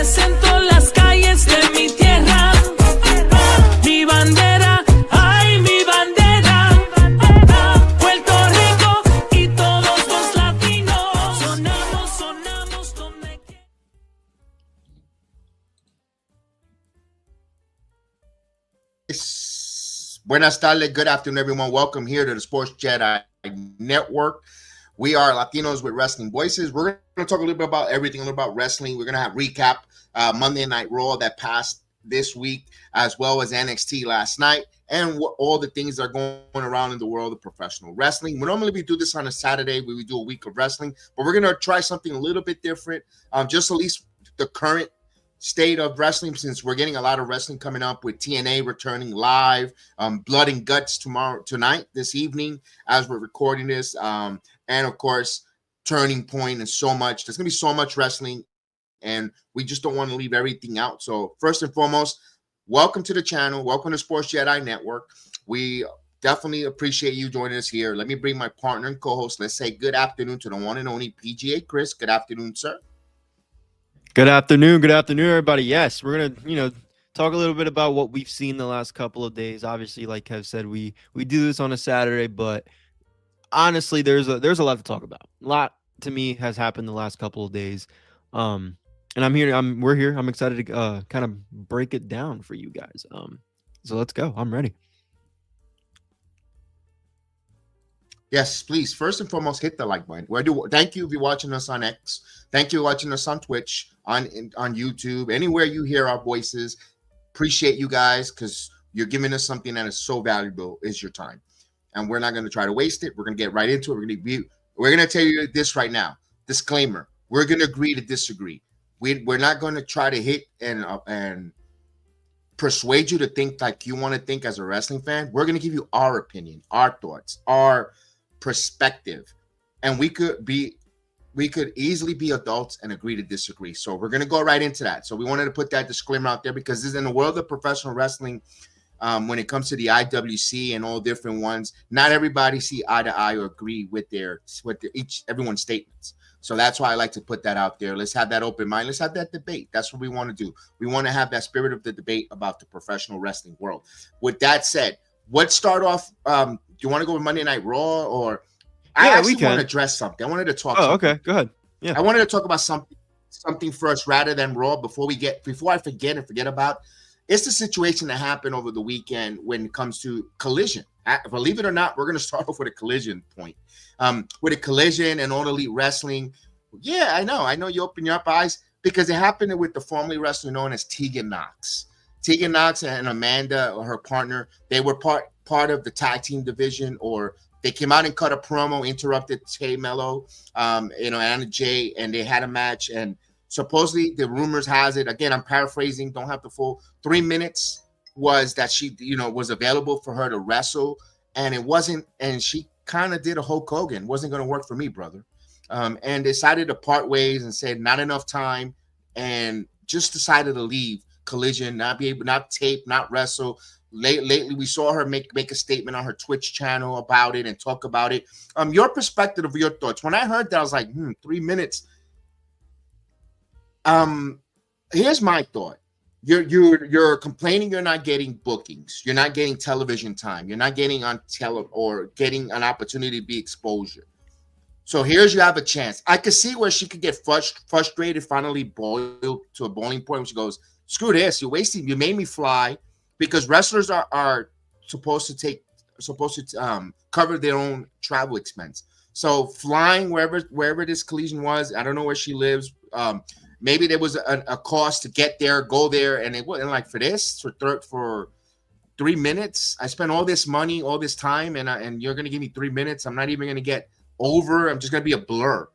represento las calles de mi tierra. Mi bandera, ay, mi bandera. Puerto Rico y todos los latinos. Sonamos donde quiera. Buenas tardes, good afternoon, everyone. Welcome here to the Sports Jedi Network. We are Latinos with Wrestling Voices. We're going to talk a little bit about everything, a little about wrestling. We're going to have recap Monday Night Raw that passed this week, as well as NXT last night, and all the things that are going around in the world of professional wrestling. We normally do this on a Saturday where we do a week of wrestling, but we're going to try something a little bit different, just at least the current state of wrestling, since we're getting a lot of wrestling coming up with TNA returning live, Blood and Guts this evening as we're recording this, and of course Turning Point, and so much. There's gonna be so much wrestling, and we just don't want to leave everything out. So first and foremost, welcome to the channel, welcome to Sports Jedi Network. We definitely appreciate you joining us here. Let me bring my partner and co-host. Let's say good afternoon to the one and only PGH Chris. Good afternoon, sir. Good afternoon, everybody. Yes, we're gonna, talk a little bit about what we've seen the last couple of days. Obviously, like Kev said, we do this on a Saturday, but honestly, there's a lot to talk about. A lot to me has happened the last couple of days, and we're here. I'm excited to kind of break it down for you guys. So let's go. I'm ready. Yes, please. First and foremost, hit the like button. Thank you if you're watching us on X. Thank you for watching us on Twitch, on YouTube, anywhere you hear our voices. Appreciate you guys, because you're giving us something that is so valuable, is your time. And we're not going to try to waste it. We're going to get right into it. We're going to tell you this right now. Disclaimer. We're going to agree to disagree. We're not going to try to hit and persuade you to think like you want to think as a wrestling fan. We're going to give you our opinion, our thoughts, our perspective, and we could easily be adults and agree to disagree. So we're going to go right into that. So we wanted to put that disclaimer out there, because this is in the world of professional wrestling. When it comes to the IWC and all different ones, not everybody see eye to eye or agree with everyone's statements. So that's why I like to put that out there. Let's have that open mind. Let's have that debate. That's what we want to do. We want to have that spirit of the debate about the professional wrestling world. With that said, let's start off. Do you want to go with Monday Night Raw, or I actually want to address something. I wanted to talk. Oh, okay, go ahead. Yeah, I wanted to talk about something first rather than Raw before I forget about. It's the situation that happened over the weekend when it comes to Collision. Believe it or not, we're going to start off with a Collision point. With a Collision and All Elite Wrestling. Yeah, I know you open your eyes, because it happened with the formerly wrestler known as Tegan Knox. Tegan Knox and Amanda, her partner, they were part of the tag team division, or they came out and cut a promo, interrupted Tay Mello, Anna Jay, and they had a match. And supposedly the rumors has it, again, I'm paraphrasing, don't have the full 3 minutes, was that she, was available for her to wrestle, and it wasn't, and she kind of did a Hulk Hogan, wasn't going to work for me, brother, and decided to part ways and said not enough time, and just decided to leave Collision, not tape, not wrestle. Lately, we saw her make a statement on her Twitch channel about it and talk about it. Your perspective of your thoughts. When I heard that, I was like, 3 minutes. Here's my thought. You're complaining you're not getting bookings. You're not getting television time. You're not getting on or getting an opportunity to be exposure. So you have a chance. I could see where she could get frustrated, finally boiled to a boiling point, when she goes, screw this, you made me fly, because wrestlers are supposed to cover their own travel expense. So flying wherever this Collision was, I don't know where she lives. Maybe there was a cost to get there, go there, and it wasn't like for 3 minutes. I spent all this money, all this time, and you're gonna give me 3 minutes. I'm not even gonna get over. I'm just gonna be a blur.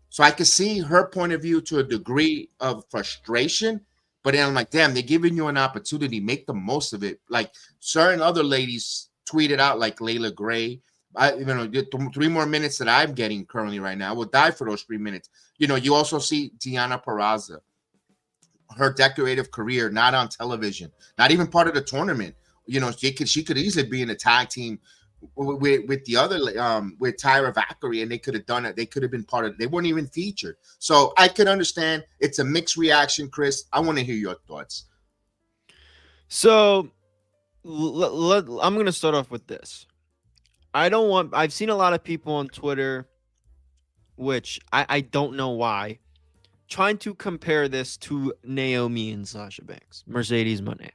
So I could see her point of view to a degree of frustration, but then I'm like, damn, they're giving you an opportunity. Make the most of it. Like certain other ladies tweeted out, like Layla Gray, 3 more minutes that I'm getting currently right now, I would die for those 3 minutes. You also see Deonna Purrazzo, her decorative career, not on television, not even part of the tournament. She could easily be in a tag team with the other with Tyra Valkyrie, and they could have done it. They could have been part of it. They weren't even featured. So I could understand. It's a mixed reaction, Chris. I want to hear your thoughts. So I'm going to start off with this. I've seen a lot of people on Twitter, which I don't know why, trying to compare this to Naomi and Sasha Banks, Mercedes Moné.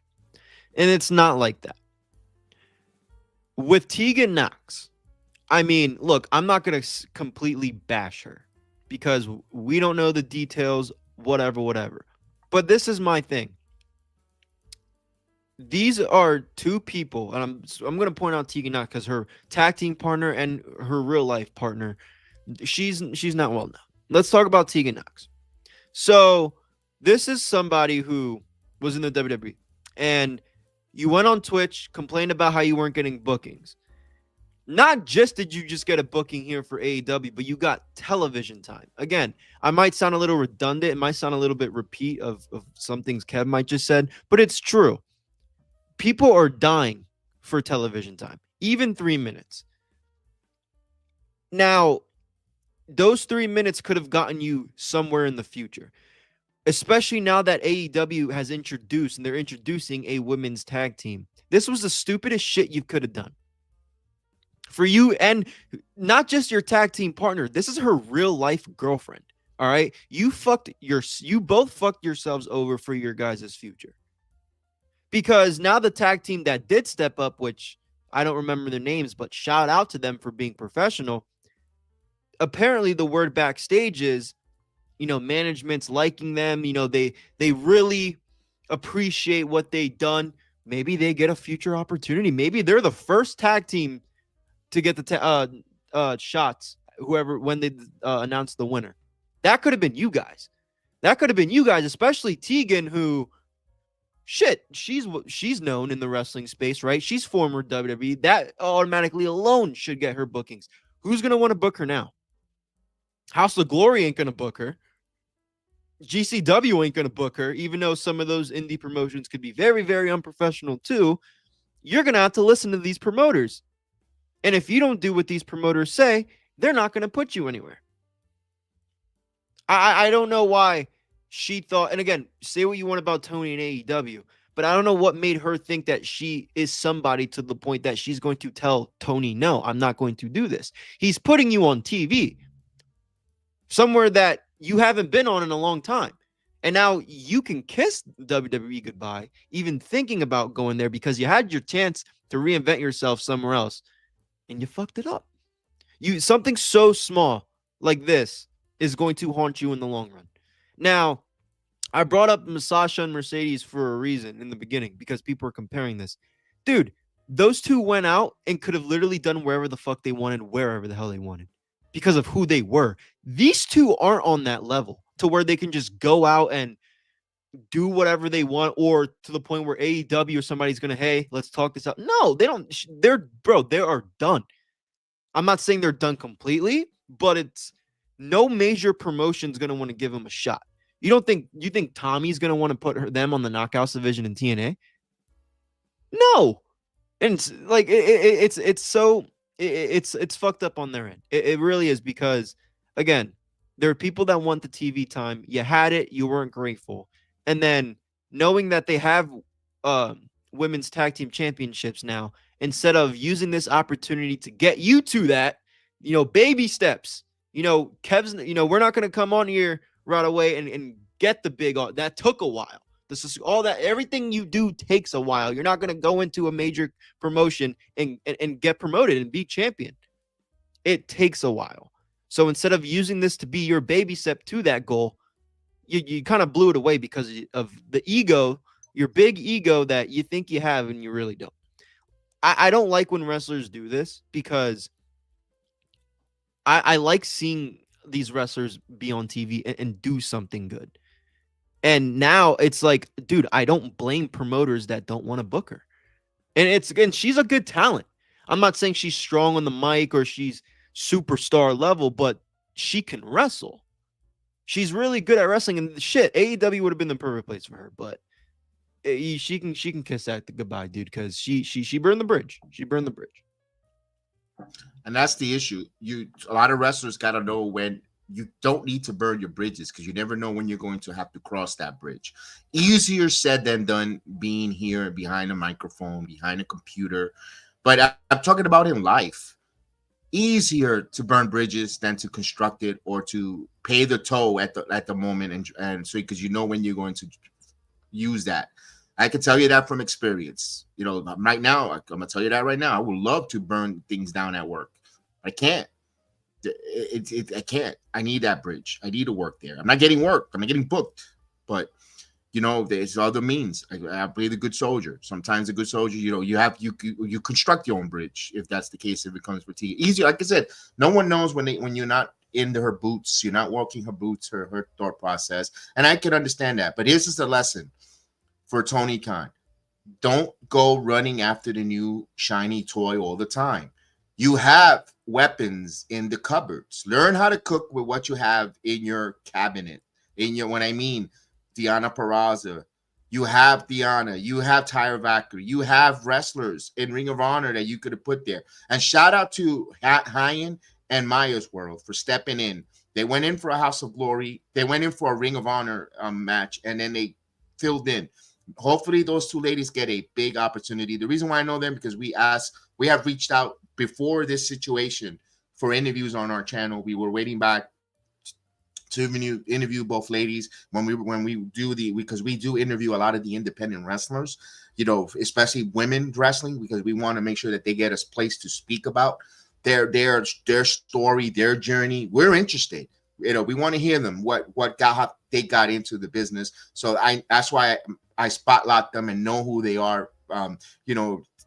And it's not like that. With Tegan Nox, I mean, look, I'm not going to completely bash her because we don't know the details, whatever. But this is my thing. These are two people, and I'm going to point out Tegan Nox because her tag team partner and her real life partner, she's not well known. Let's talk about Tegan Nox. So this is somebody who was in the WWE, and you went on Twitch, complained about how you weren't getting bookings. Not just did you just get a booking here for AEW, but you got television time. Again, I might sound a little redundant. It might sound a little bit repeat of some things Kev might just said, but it's true. People are dying for television time, even 3 minutes. Now, those 3 minutes could have gotten you somewhere in the future, especially now that AEW has introduced, and they're introducing a women's tag team. This was the stupidest shit you could have done. For you, and not just your tag team partner. This is her real life girlfriend. All right. You both fucked yourselves over for your guys' future. Because now the tag team that did step up, which I don't remember their names, but shout out to them for being professional. Apparently the word backstage is, management's liking them. They really appreciate what they've done. Maybe they get a future opportunity. Maybe they're the first tag team to get the shots, when they announce the winner. That could have been you guys. Especially Tegan, who, shit, she's known in the wrestling space, right? She's former WWE. That automatically alone should get her bookings. Who's going to want to book her now? House of Glory ain't going to book her. GCW ain't going to book her, even though some of those indie promotions could be very, very unprofessional too. You're going to have to listen to these promoters. And if you don't do what these promoters say, they're not going to put you anywhere. I don't know why she thought, and again, say what you want about Tony and AEW, but I don't know what made her think that she is somebody to the point that she's going to tell Tony, no, I'm not going to do this. He's putting you on TV, somewhere that you haven't been on in a long time. And now you can kiss WWE goodbye, even thinking about going there, because you had your chance to reinvent yourself somewhere else. And you fucked it up. Something so small like this is going to haunt you in the long run. Now, I brought up Sasha and Mercedes for a reason in the beginning, because people are comparing this. Dude, those two went out and could have literally done wherever the fuck they wanted, wherever the hell they wanted, because of who they were. These two aren't on that level to where they can just go out and do whatever they want, or to the point where AEW or somebody's going to, hey, let's talk this out. No, they don't. They are done. I'm not saying they're done completely, but it's no major promotion's going to want to give them a shot. You think Tommy's going to want to put them on the Knockouts division in TNA? No. And it's like, it's fucked up on their end. It really is, because again, there are people that want the TV time. You had it. You weren't grateful. And then knowing that they have women's tag team championships now, instead of using this opportunity to get you to that, baby steps, Kev's, we're not going to come on here right away and get the big, that took a while. This is all that, everything you do takes a while. You're not going to go into a major promotion and get promoted and be champion. It takes a while. So instead of using this to be your baby step to that goal, you kind of blew it away because of the ego, your big ego that you think you have and you really don't. I don't like when wrestlers do this, because I like seeing these wrestlers be on TV and do something good. And now it's like, dude, I don't blame promoters that don't want to book her. And she's a good talent. I'm not saying she's strong on the mic or she's superstar level, but she can wrestle. She's really good at wrestling, and shit, AEW would have been the perfect place for her, but she can kiss that goodbye, dude, because she burned the bridge. She burned the bridge. And that's the issue. A lot of wrestlers got to know when you don't need to burn your bridges, because you never know when you're going to have to cross that bridge. Easier said than done, being here behind a microphone, behind a computer. But I'm talking about in life. Easier to burn bridges than to construct it, or to pay the toll at the moment, and so, because you know when you're going to use that. I can tell you that from experience. Right now, I'm gonna tell you that right now. I would love to burn things down at work. I can't. I can't. I need that bridge. I need to work there. I'm not getting work. I'm not getting booked. But there's other means. I play the good soldier. Sometimes the good soldier, you construct your own bridge, if that's the case. If it becomes fatigue, easier. Like I said, no one knows when you're not into her boots. You're not walking her boots, her thought process, and I can understand that. But here's just a lesson for Tony Khan: don't go running after the new shiny toy all the time. You have weapons in the cupboards. Learn how to cook with what you have in your cabinet. When I mean Deanna Peraza, you have Deanna, you have Tyra Valkyrie, you have wrestlers in Ring of Honor that you could have put there. And shout out to Hyan and Maya's World for stepping in. They went in for a House of Glory. They went in for a Ring of Honor match, and then they filled in. Hopefully those two ladies get a big opportunity. The reason why I know them, because we have reached out before this situation for interviews on our channel. We were waiting back to interview both ladies because we do interview a lot of the independent wrestlers, especially women wrestling, because we want to make sure that they get a place to speak about their story, their journey. We're interested. We want to hear them, what how they got into the business. So that's why I spotlight them and know who they are.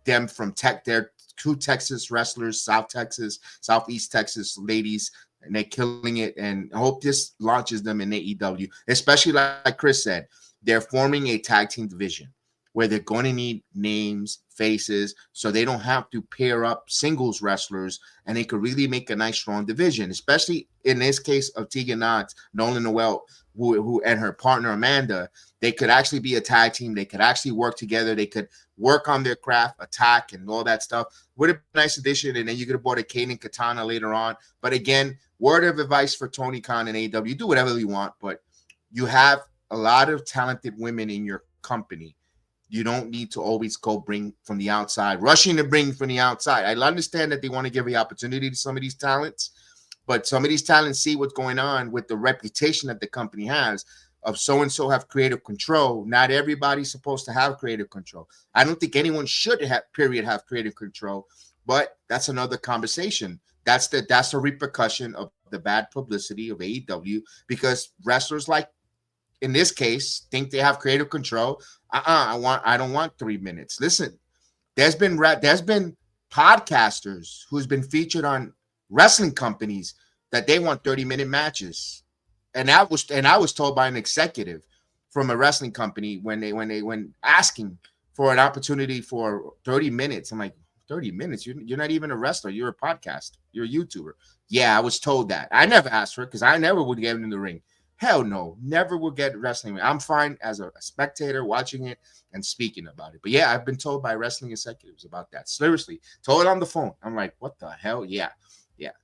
Them from they're two Texas wrestlers, Southeast Texas ladies, and they're killing it. And I hope this launches them in AEW, especially like Chris said, they're forming a tag team division where they're going to need names, faces, so they don't have to pair up singles wrestlers, and they could really make a nice, strong division, especially in this case of Tegan Knox, Nolan Noel, who and her partner Amanda. They could actually be a tag team. They could actually work together. They could work on their craft, attack, and all that stuff. Would have been a nice addition, and then you could have bought a Kaden Katana later on. But again, word of advice for Tony Khan and AEW: do whatever you want, but you have a lot of talented women in your company. You don't need to always go bring from the outside, rushing to bring from the outside. I understand that they want to give the opportunity to some of these talents, but some of these talents see what's going on with the reputation that the company has of so-and-so have creative control. Not everybody's supposed to have creative control. I don't think anyone should have creative control, but that's another conversation. That's the repercussion of the bad publicity of AEW, because wrestlers, like in this case, think they have creative control. I don't want 3 minutes. Listen, there's been podcasters who's been featured on wrestling companies that they want 30-minute matches. And I was told by an executive from a wrestling company when asking for an opportunity for 30 minutes. I'm like, 30 minutes? You're not even a wrestler. You're a podcaster. You're a YouTuber. Yeah, I was told that. I never asked for it because I never would get in the ring. Hell no, never will get wrestling. I'm fine as a spectator watching it and speaking about it. But yeah, I've been told by wrestling executives about that. Seriously, told on the phone. I'm like, what the hell? Yeah.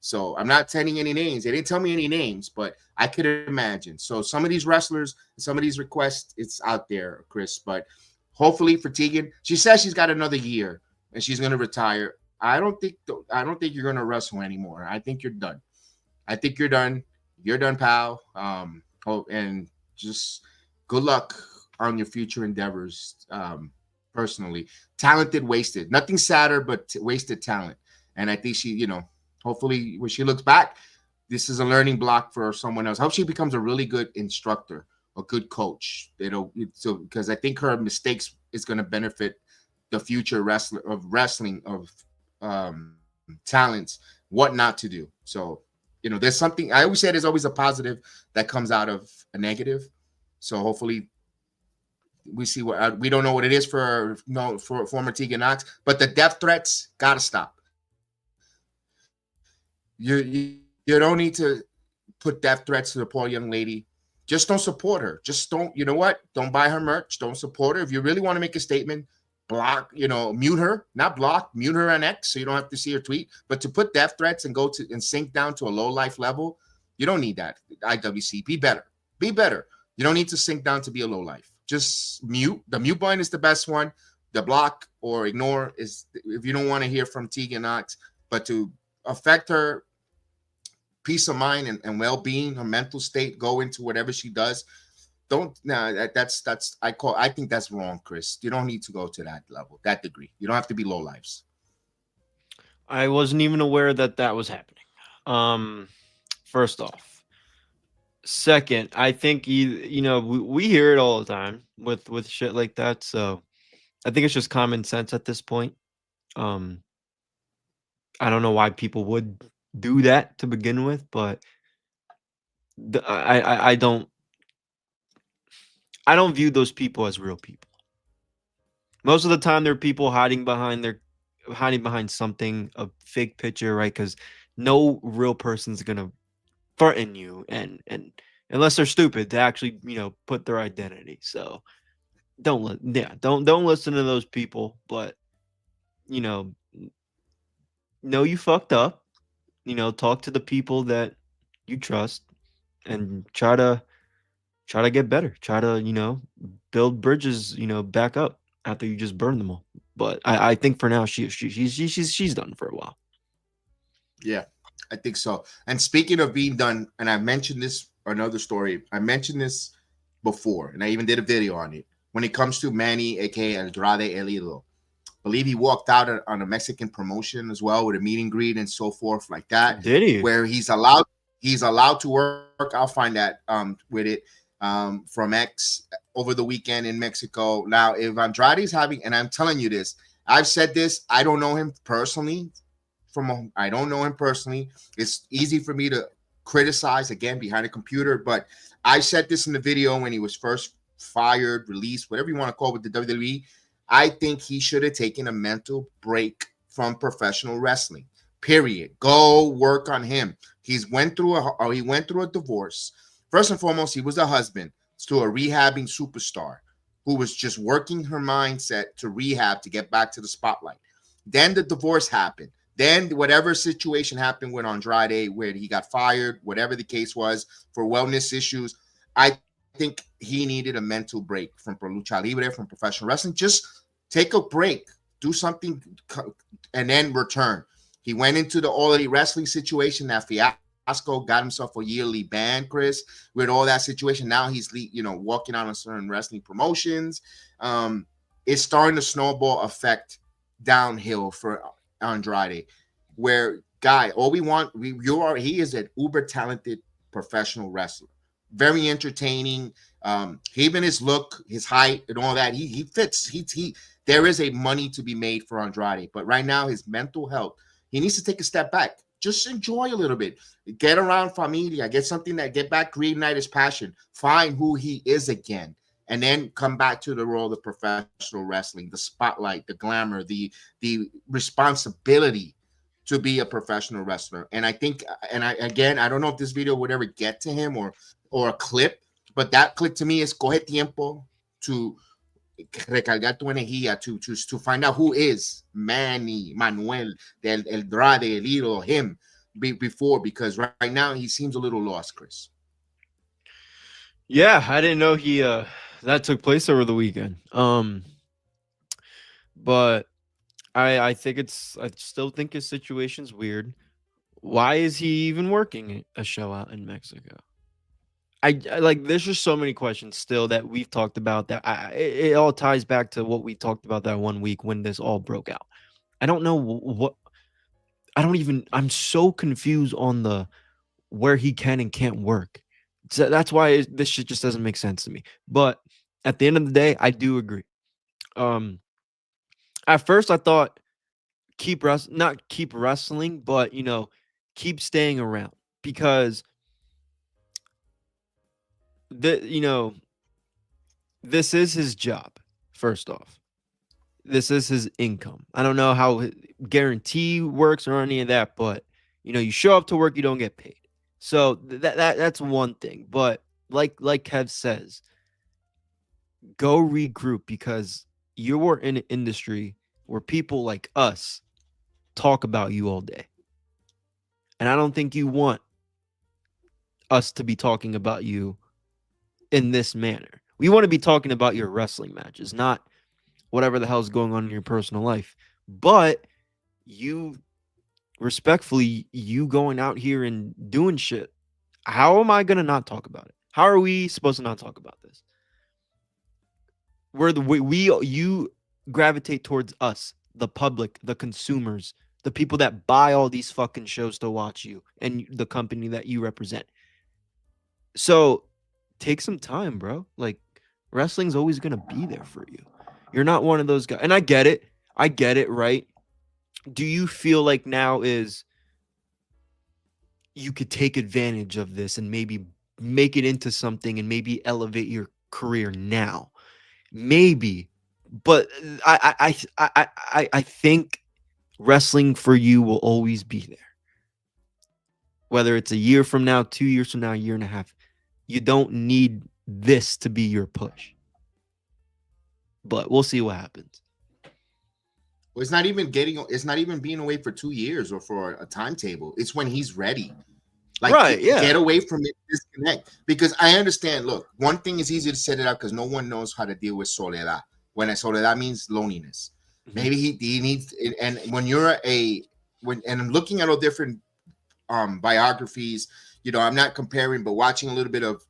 So I'm not telling any names. They didn't tell me any names, but I could imagine. So some of these wrestlers, some of these requests, it's out there, Chris. But hopefully for Tegan, she says she's got another year and she's going to retire. I don't think you're going to wrestle anymore. I think you're done. You're done, pal. And just good luck on your future endeavors. Personally, talented, wasted. Nothing sadder, but wasted talent. And I think she, hopefully when she looks back, this is a learning block for someone else. I hope she becomes a really good instructor, a good coach. Because I think her mistakes is going to benefit the future wrestling of talents, what not to do. So, there's something, I always say there's always a positive that comes out of a negative. So hopefully we see what, we don't know what it is for former Tegan Knox, but the death threats got to stop. You don't need to put death threats to the poor young lady. Just don't support her. Just don't, don't buy her merch. Don't support her. If you really want to make a statement, block, mute her, not block, mute her on X so you don't have to see her tweet. But to put death threats and go to and sink down to a low life level, you don't need that. IWC, be better. Be better. You don't need to sink down to be a low life. Just mute. The mute button is the best one. The block or ignore is if you don't want to hear from Tegan Knox, but to affect her peace of mind and well-being, her mental state, go into whatever she does. I think that's wrong, Chris. You don't need to go to that level, that degree. You don't have to be low lives. I wasn't even aware that was happening. First off. Second, I think we hear it all the time with shit like that. So I think it's just common sense at this point. I don't know why people would do that to begin with, but I don't view those people as real people. Most of the time, they're people hiding behind something, a fake picture, right? Because no real person's gonna threaten you, and unless they're stupid to actually put their identity. So don't listen to those people. But know you fucked up. Talk to the people that you trust and try to get better. Try to build bridges back up after you just burn them all. But I think for now she's done for a while. Yeah, I think so. And speaking of being done, and I mentioned this another story. I mentioned this before, and I even did a video on it. When it comes to Manny, aka Andrade El Idolo, I believe he walked out on a Mexican promotion as well with a meet and greet and so forth like that. Did he? Where he's allowed to work. I'll find that with it from X over the weekend in Mexico. Now, if Andrade's having, and I'm telling you this, I've said this. I don't know him personally. I don't know him personally. It's easy for me to criticize again behind a computer, but I said this in the video when he was first fired, released, whatever you want to call it with the WWE. I think he should have taken a mental break from professional wrestling. Period. Go work on him. He went through a divorce. First and foremost, he was a husband to a rehabbing superstar who was just working her mindset to rehab to get back to the spotlight. Then the divorce happened. Then whatever situation happened with Andrade, where he got fired, whatever the case was, for wellness issues, I think he needed a mental break from lucha libre, from professional wrestling. Just take a break, do something, and then return. He went into the All Elite Wrestling situation, that fiasco, got himself a yearly ban, Chris, with all that situation. Now he's walking on certain wrestling promotions. It's starting to snowball effect downhill for Andrade, where he is an uber talented professional wrestler, very entertaining. Even his look, his height, and all that, he fits. There is a money to be made for Andrade, but right now his mental health, he needs to take a step back. Just enjoy a little bit, get around familia, get back, reignite his passion, find who he is again. And then come back to the role of professional wrestling, the spotlight, the glamour, the responsibility to be a professional wrestler. And I think, I don't know if this video would ever get to him or a clip, but that clip to me is coge tiempo to recargar tu energía, to find out who is Manuel, El Andrade, El Idolo, him before, because right now he seems a little lost, Chris. Yeah, I didn't know he that took place over the weekend. But I still think his situation's weird. Why is he even working a show out in Mexico? I like, there's just so many questions still that we've talked about that it all ties back to what we talked about that one week when this all broke out. I don't know I'm so confused on where he can and can't work. So that's why this shit just doesn't make sense to me. But at the end of the day, I do agree. At first I thought not keep wrestling, but keep staying around, because this is his job. First off, this is his income. I don't know how guarantee works or any of that, but you show up to work, you don't get paid. So that's one thing. But like Kev says, go regroup, because you're in an industry where people like us talk about you all day. And I don't think you want us to be talking about you in this manner. We want to be talking about your wrestling matches, not whatever the hell's going on in your personal life. But you, respectfully, you going out here and doing shit, how am I going to not talk about it? How are we supposed to not talk about this? You gravitate towards us, the public, the consumers, the people that buy all these fucking shows to watch you and the company that you represent. So take some time, bro. Like, wrestling's always going to be there for you. You're not one of those guys. And I get it, right? Do you feel like now is you could take advantage of this and maybe make it into something and maybe elevate your career now? Maybe. But I think wrestling for you will always be there. Whether it's a year from now, 2 years from now, a year and a half, you don't need this to be your push. But we'll see what happens. Well, it's not even being away for 2 years or for a timetable. It's when he's ready. Like, right, yeah. Get away from it, disconnect. Because I understand, look, one thing is easy to set it up because no one knows how to deal with soledad. When soledad means loneliness. Mm-hmm. Maybe he needs, and when and I'm looking at all different biographies, I'm not comparing, but watching a little bit of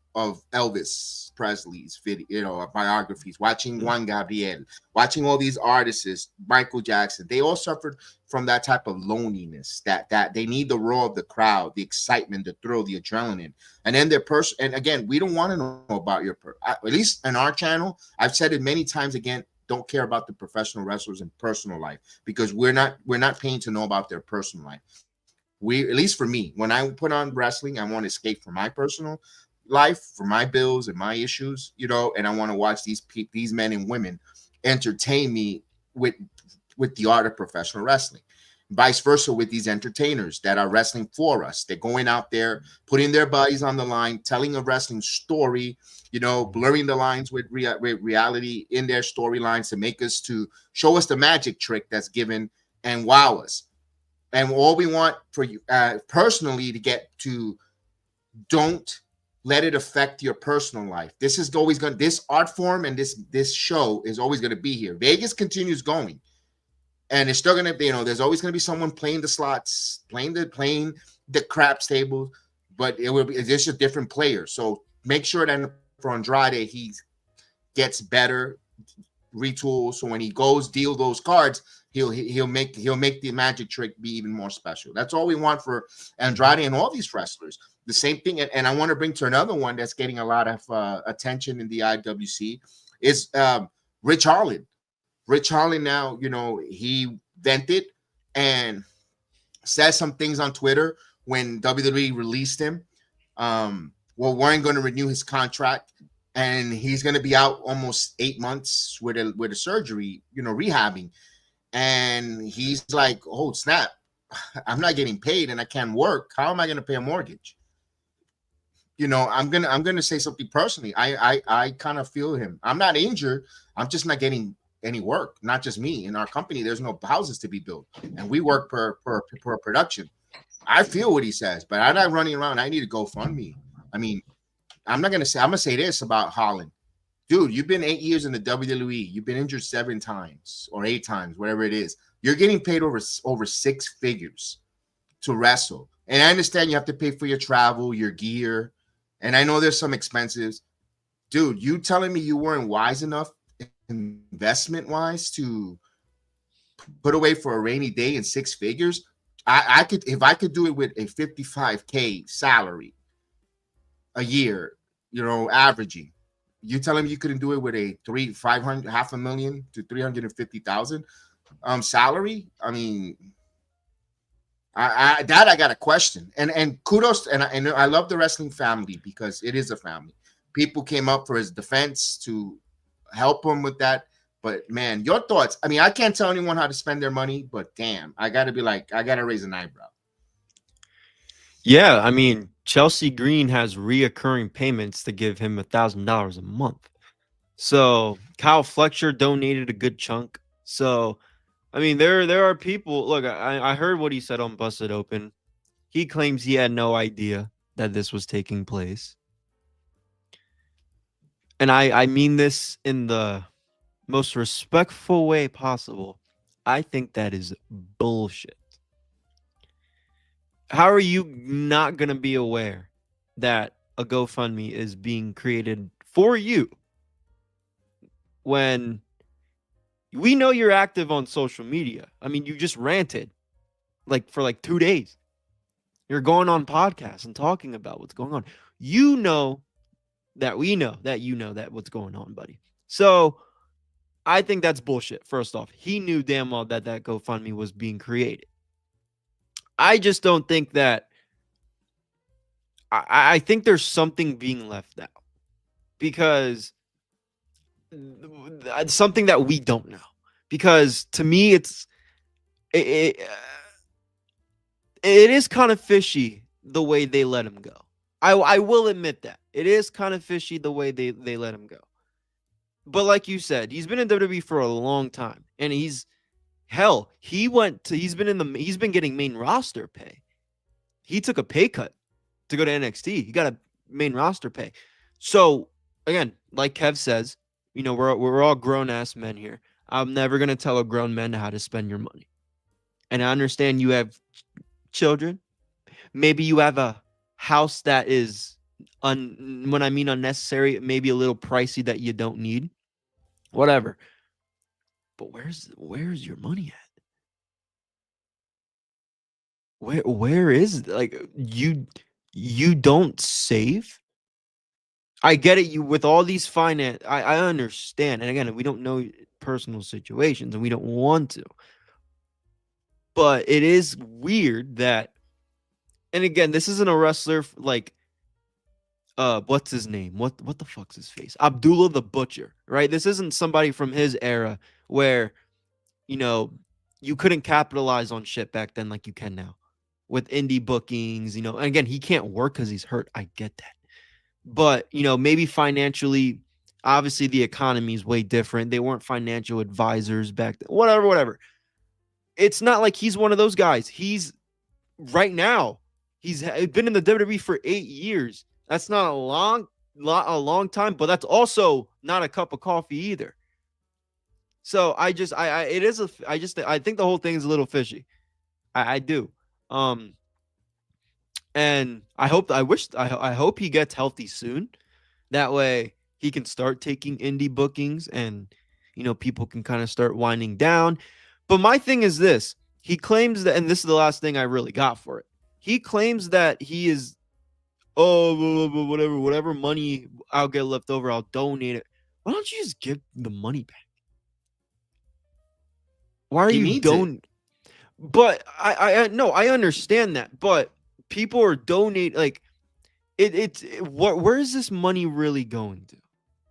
Elvis Presley's video, biographies, watching Juan Gabriel, watching all these artists, Michael Jackson, they all suffered from that type of loneliness, that they need the roar of the crowd, the excitement, the thrill, the adrenaline. And then their person, and again, we don't want to know about at least in our channel, I've said it many times, again, don't care about the professional wrestlers in personal life, because we're not paying to know about their personal life. At least for me, when I put on wrestling, I want to escape from my personal life, for my bills and my issues, and I want to watch these men and women entertain me with the art of professional wrestling. Vice versa with these entertainers that are wrestling for us. They're going out there, putting their bodies on the line, telling a wrestling story, blurring the lines with reality in their storylines to show us the magic trick that's given and wow us. And all we want for you personally to get to, don't let it affect your personal life. This is always going. This art form and this show is always going to be here. Vegas continues going, and it's still going to be. There's always going to be someone playing the slots, playing the craps table, but it will be. It's just a different player. So make sure that for Andrade, he gets better, retools. So when he goes deal those cards, he'll make the magic trick be even more special. That's all we want for Andrade and all these wrestlers. The same thing, and I want to bring to another one that's getting a lot of attention in the IWC is Rich Holland. Rich Holland now, he vented and said some things on Twitter when WWE released him. Weren't going to renew his contract, and he's going to be out almost 8 months with a surgery, rehabbing. And he's like, "Oh snap! I'm not getting paid, and I can't work. How am I going to pay a mortgage?" I'm gonna say something personally. I kind of feel him. I'm not injured. I'm just not getting any work. Not just me. In our company, there's no houses to be built, and we work per production. I feel what he says, but I'm not running around. I need to GoFundMe. I mean, I'm gonna say this about Holland. Dude, you've been 8 years in the WWE. You've been injured 7 times or 8 times, whatever it is. You're getting paid over 6 figures to wrestle. And I understand you have to pay for your travel, your gear, and I know there's some expenses. Dude, you telling me you weren't wise enough investment-wise to put away for a rainy day in 6 figures? I could, if I could do it with a $55K salary a year, averaging. You telling me you couldn't do it with a $500,000 to $350,000 salary? I mean, I got a question. And kudos, and I love the wrestling family because it is a family. People came up for his defense to help him with that. But man, your thoughts. I mean, I can't tell anyone how to spend their money, but damn, I gotta raise an eyebrow. Yeah, I mean, Chelsea Green has reoccurring payments to give him $1,000 a month. So Kyle Fletcher donated a good chunk. So I mean, there are people. Look, I heard what he said on Busted Open. He claims he had no idea that this was taking place. And I mean this in the most respectful way possible. I think that is bullshit. How are you not going to be aware that a GoFundMe is being created for you when we know you're active on social media? I mean, you just ranted for 2 days. You're going on podcasts and talking about what's going on. You know that we know that you know that what's going on, buddy. So I think that's bullshit. First off, he knew damn well that GoFundMe was being created. I just don't think that. I think there's something being left out because something that we don't know. Because to me, it is kind of fishy the way they let him go. I will admit that it is kind of fishy the way they let him go. But like you said, he's been in WWE for a long time, and he's been getting main roster pay. He took a pay cut to go to NXT. He got a main roster pay. So again, like Kev says, we're all grown ass men here. I'm never gonna tell a grown man how to spend your money. And I understand you have children. Maybe you have a house that is when I mean unnecessary, maybe a little pricey that you don't need. Whatever. But where's your money at? Where is you don't save? I get it. You with all these finance, I understand. And again, we don't know personal situations and we don't want to. But it is weird that, and again, this isn't a wrestler what's his name? What the fuck's his face? Abdullah the Butcher, right? This isn't somebody from his era where, you couldn't capitalize on shit back then like you can now with indie bookings, and again, he can't work because he's hurt. I get that. But, maybe financially, obviously the economy is way different. They weren't financial advisors back then. Whatever. It's not like he's one of those guys. He's right now. He's been in the WWE for 8 years. That's not a long time, but that's also not a cup of coffee either. So I think the whole thing is a little fishy. I do. And I hope he gets healthy soon. That way he can start taking indie bookings and, people can kind of start winding down. But my thing is this. He claims that, and this is the last thing I really got for it. He claims that he is, whatever money I'll get left over, I'll donate it. Why don't you just give the money back? Why are you donating? But I understand that. But people are donating where is this money really going to?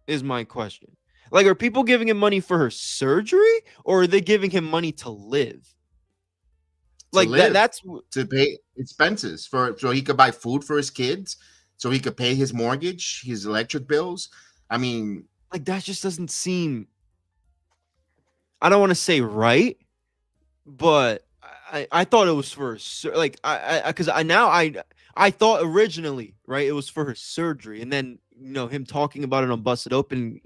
Is my question. Are people giving him money for her surgery, or are they giving him money to live? That's to pay expenses so he could buy food for his kids, so he could pay his mortgage, his electric bills. I mean, that just doesn't seem, I don't want to say right, but I thought it was for because I thought originally, right, it was for her surgery, and then him talking about it on Busted Open,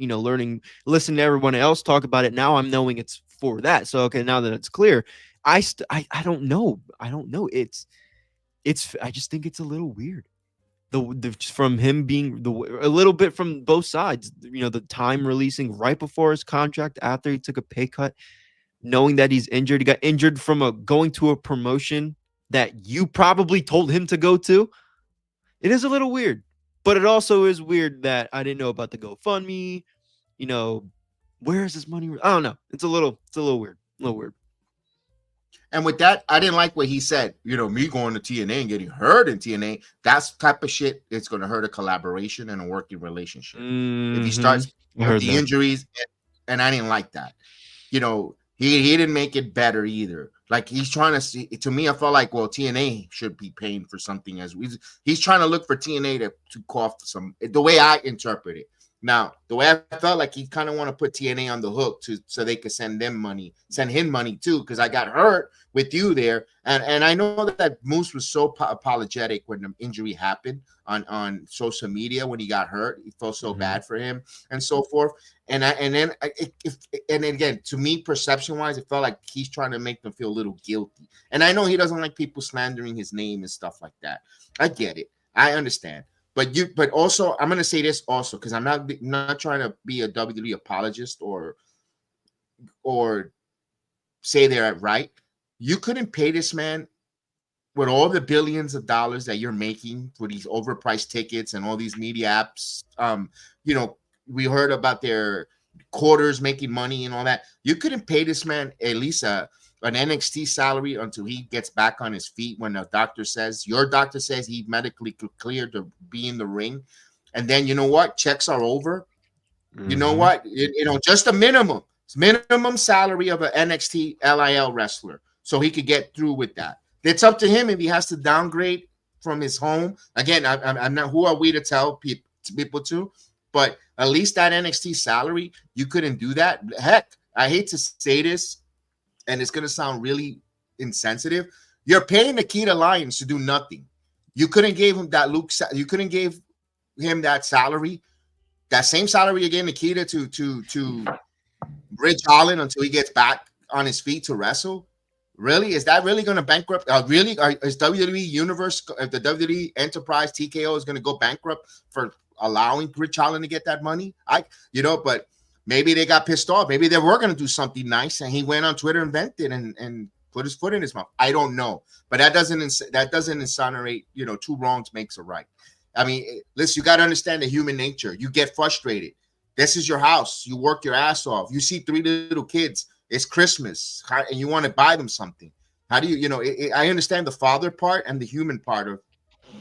listening to everyone else talk about it. Now I'm knowing it's for that. So okay, now that it's clear, I don't know. I just think it's a little weird. From him being a little bit from both sides. The time releasing right before his contract, after he took a pay cut, knowing that he's injured. He got injured from going to a promotion that you probably told him to go to. It is a little weird, but it also is weird that I didn't know about the GoFundMe. Where is this money? I don't know. It's a little weird. A little weird. And with that, I didn't like what he said. Me going to TNA and getting hurt in TNA, that's type of shit. It's going to hurt a collaboration and a working relationship. Mm-hmm. If he starts with the injuries, and I didn't like that. He didn't make it better either. He's trying to see. To me, I felt like, well, TNA should be paying for something he's trying to look for TNA to cough some. The way I interpret it, Now, the way I felt like he kind of want to put TNA on the hook so they could send him money too, because I got hurt with you there, and I know that Moose was so apologetic when the injury happened on social media when he got hurt. He felt so bad for him and so forth. And then again, to me, perception wise, it felt like he's trying to make them feel a little guilty. And I know he doesn't like people slandering his name and stuff like that. I get it. I understand. But also, I'm gonna say this also, because I'm not trying to be a WWE apologist or say they're right. You couldn't pay this man with all the billions of dollars that you're making for these overpriced tickets and all these media apps. We heard about their quarters making money and all that. You couldn't pay this man at least an NXT salary until he gets back on his feet when your doctor says he medically cleared to be in the ring. And then you know what? Checks are over. You know what? Just a minimum salary of an NXT LIL wrestler so he could get through with that. It's up to him if he has to downgrade from his home. Again, I'm not, who are we to tell people to? But at least that NXT salary, you couldn't do that. Heck, I hate to say this, and it's going to sound really insensitive. You're paying Nikita Lyons to do nothing. You couldn't give him that you couldn't give him that salary, that same salary again, Nikita, to Ridge Holland until he gets back on his feet to wrestle. Really? Is that really going to bankrupt? Is WWE Universe, if the WWE Enterprise TKO is going to go bankrupt for allowing Ridge Holland to get that money? But maybe they got pissed off. Maybe they were going to do something nice, and he went on Twitter and vented and put his foot in his mouth. I don't know, but that doesn't exonerate. Two wrongs makes a right. I mean, listen, you got to understand the human nature. You get frustrated. This is your house. You work your ass off. You see 3 little kids. It's Christmas, and you want to buy them something. How do you? I understand the father part and the human part of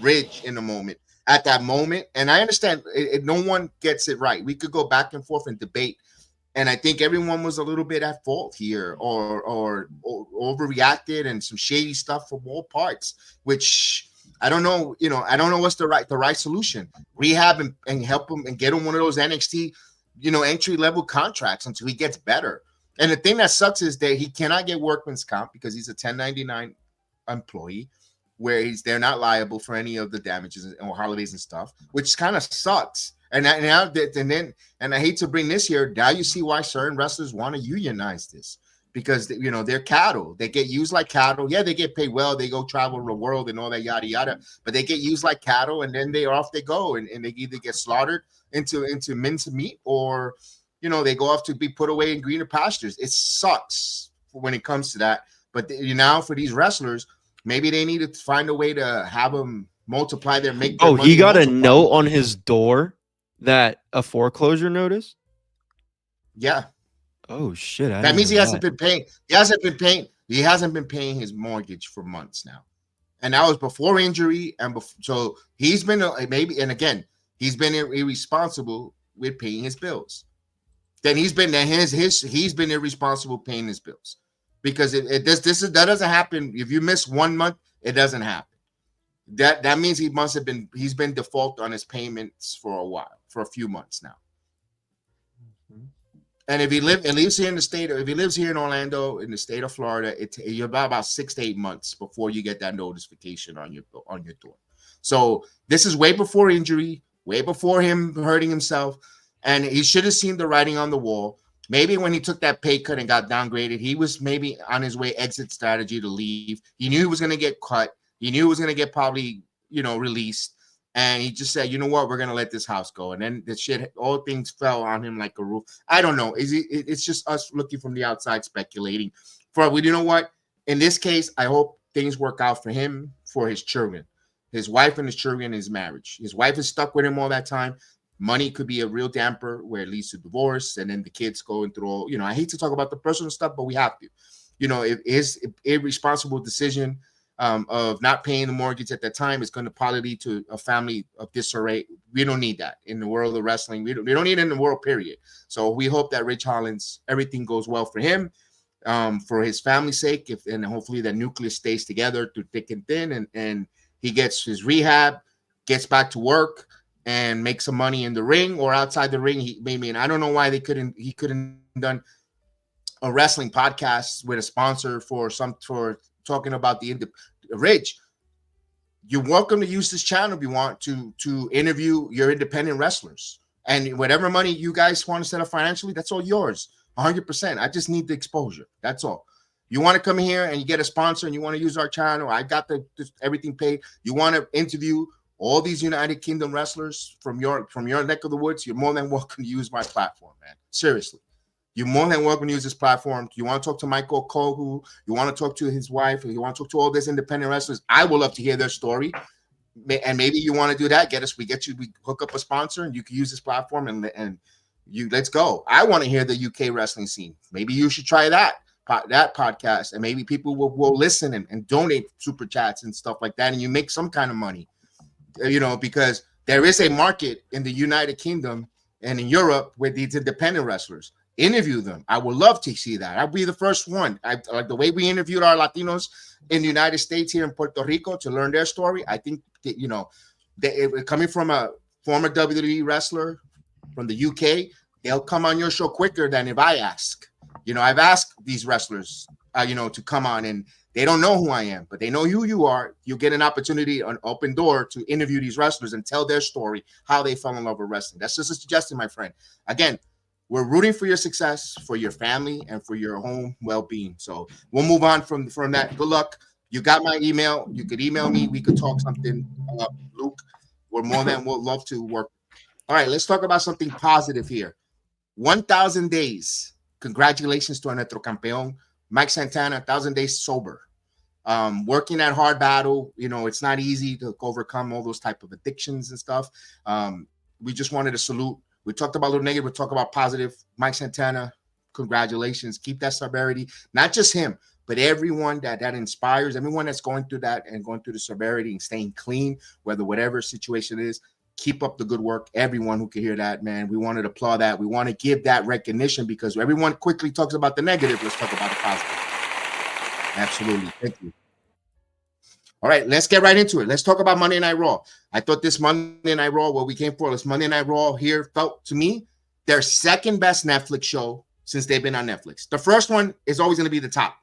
Ridge in the moment. At that moment, and I understand no one gets it right. We could go back and forth and debate, and I think everyone was a little bit at fault here, or overreacted, and some shady stuff from all parts. Which I don't know. I don't know what's the right solution. Rehab and help him and get him one of those NXT, entry level contracts until he gets better. And the thing that sucks is that he cannot get workman's comp because he's a 1099 employee, where they're not liable for any of the damages or holidays and stuff, which kind of sucks. And I hate to bring this here. Now you see why certain wrestlers want to unionize this, because they're cattle. They get used like cattle. Yeah, they get paid well. They go travel the world and all that yada yada. But they get used like cattle, and then they go, and they either get slaughtered into minced meat, or they go off to be put away in greener pastures. It sucks when it comes to that. But now for these wrestlers, maybe they need to find a way to have them multiply their make. Oh, he got a note on his door that a foreclosure notice. Yeah. Oh shit! That means he hasn't been paying. He hasn't been paying his mortgage for months now, and that was before injury. So he's been he's been irresponsible with paying his bills. Then he's been irresponsible paying his bills, because that doesn't happen. If you miss 1 month, it doesn't happen. That means he's been default on his payments for a while, for a few months now. And if he lives here in Orlando, in the state of Florida, you're about 6 to 8 months before you get that notification on your door. So this is way before injury, way before him hurting himself. And he should have seen the writing on the wall. Maybe when he took that pay cut and got downgraded, he was maybe on his way exit strategy to leave. He knew he was going to get cut. He knew he was going to get probably, released. And he just said, you know what, we're going to let this house go. And then all things fell on him like a roof. I don't know. It's just us looking from the outside speculating. You know what? In this case, I hope things work out for him, for his children, his wife and his children, his marriage. His wife is stuck with him all that time. Money could be a real damper where it leads to divorce, and then the kids going through all, I hate to talk about the personal stuff, but we have to. If his irresponsible decision of not paying the mortgage at that time is going to probably lead to a family of disarray. We don't need that in the world of wrestling. We don't need it in the world, period. So we hope that Ridge Holland's everything goes well for him, for his family's sake, and hopefully that nucleus stays together through thick and thin, and he gets his rehab, gets back to work, and make some money in the ring or outside the ring. And I don't know why he couldn't done a wrestling podcast with a sponsor for talking about the Ridge. You're welcome to use this channel if you want to interview your independent wrestlers, and whatever money you guys want to set up financially, that's all yours, 100%. I just need the exposure. That's all. You want to come here and you get a sponsor and you want to use our channel, I got everything paid. You want to interview all these United Kingdom wrestlers from your neck of the woods, you're more than welcome to use my platform, man. Seriously. You're more than welcome to use this platform. You want to talk to Michael Kohu, you want to talk to his wife, or you want to talk to all these independent wrestlers, I would love to hear their story. And maybe you want to do that. We hook up a sponsor and you can use this platform and let's go. I want to hear the UK wrestling scene. Maybe you should try that podcast, and maybe people will listen and donate super chats and stuff like that, and you make some kind of money, because there is a market in the United Kingdom and in Europe with these independent wrestlers. Interview them. I would love to see that. I'll be the first one. I like the way we interviewed our Latinos in the United States here in Puerto Rico to learn their story. I think that, coming from a former WWE wrestler from the UK, they'll come on your show quicker than if I ask. I've asked these wrestlers, to come on, and they don't know who I am, but they know who you are. You get an opportunity, an open door to interview these wrestlers and tell their story, how they fell in love with wrestling. That's just a suggestion, my friend. Again, we're rooting for your success, for your family, and for your home well-being. So we'll move on from that. Good luck. You got my email. You could email me. We could talk something, Luke. We'll love to work. All right, let's talk about something positive here. 1,000 days. Congratulations to nuestro campeón, Mike Santana, 1,000 days sober. Working that hard battle. It's not easy to overcome all those type of addictions and stuff. We just wanted to salute. We talked about a little negative. We talk about positive. Mike Santana, congratulations. Keep that severity. Not just him, but everyone that inspires, everyone that's going through that and going through the severity and staying clean, whatever situation is. Keep up the good work. Everyone who can hear that, man. We wanted to applaud that. We want to give that recognition because everyone quickly talks about the negative. Let's talk about the positive. Absolutely. Thank you. All right, let's get right into it. Let's talk about Monday Night Raw. I thought this Monday Night Raw, what we came for, this Monday Night Raw here felt to me their second best Netflix show since they've been on Netflix. The first one is always going to be the top,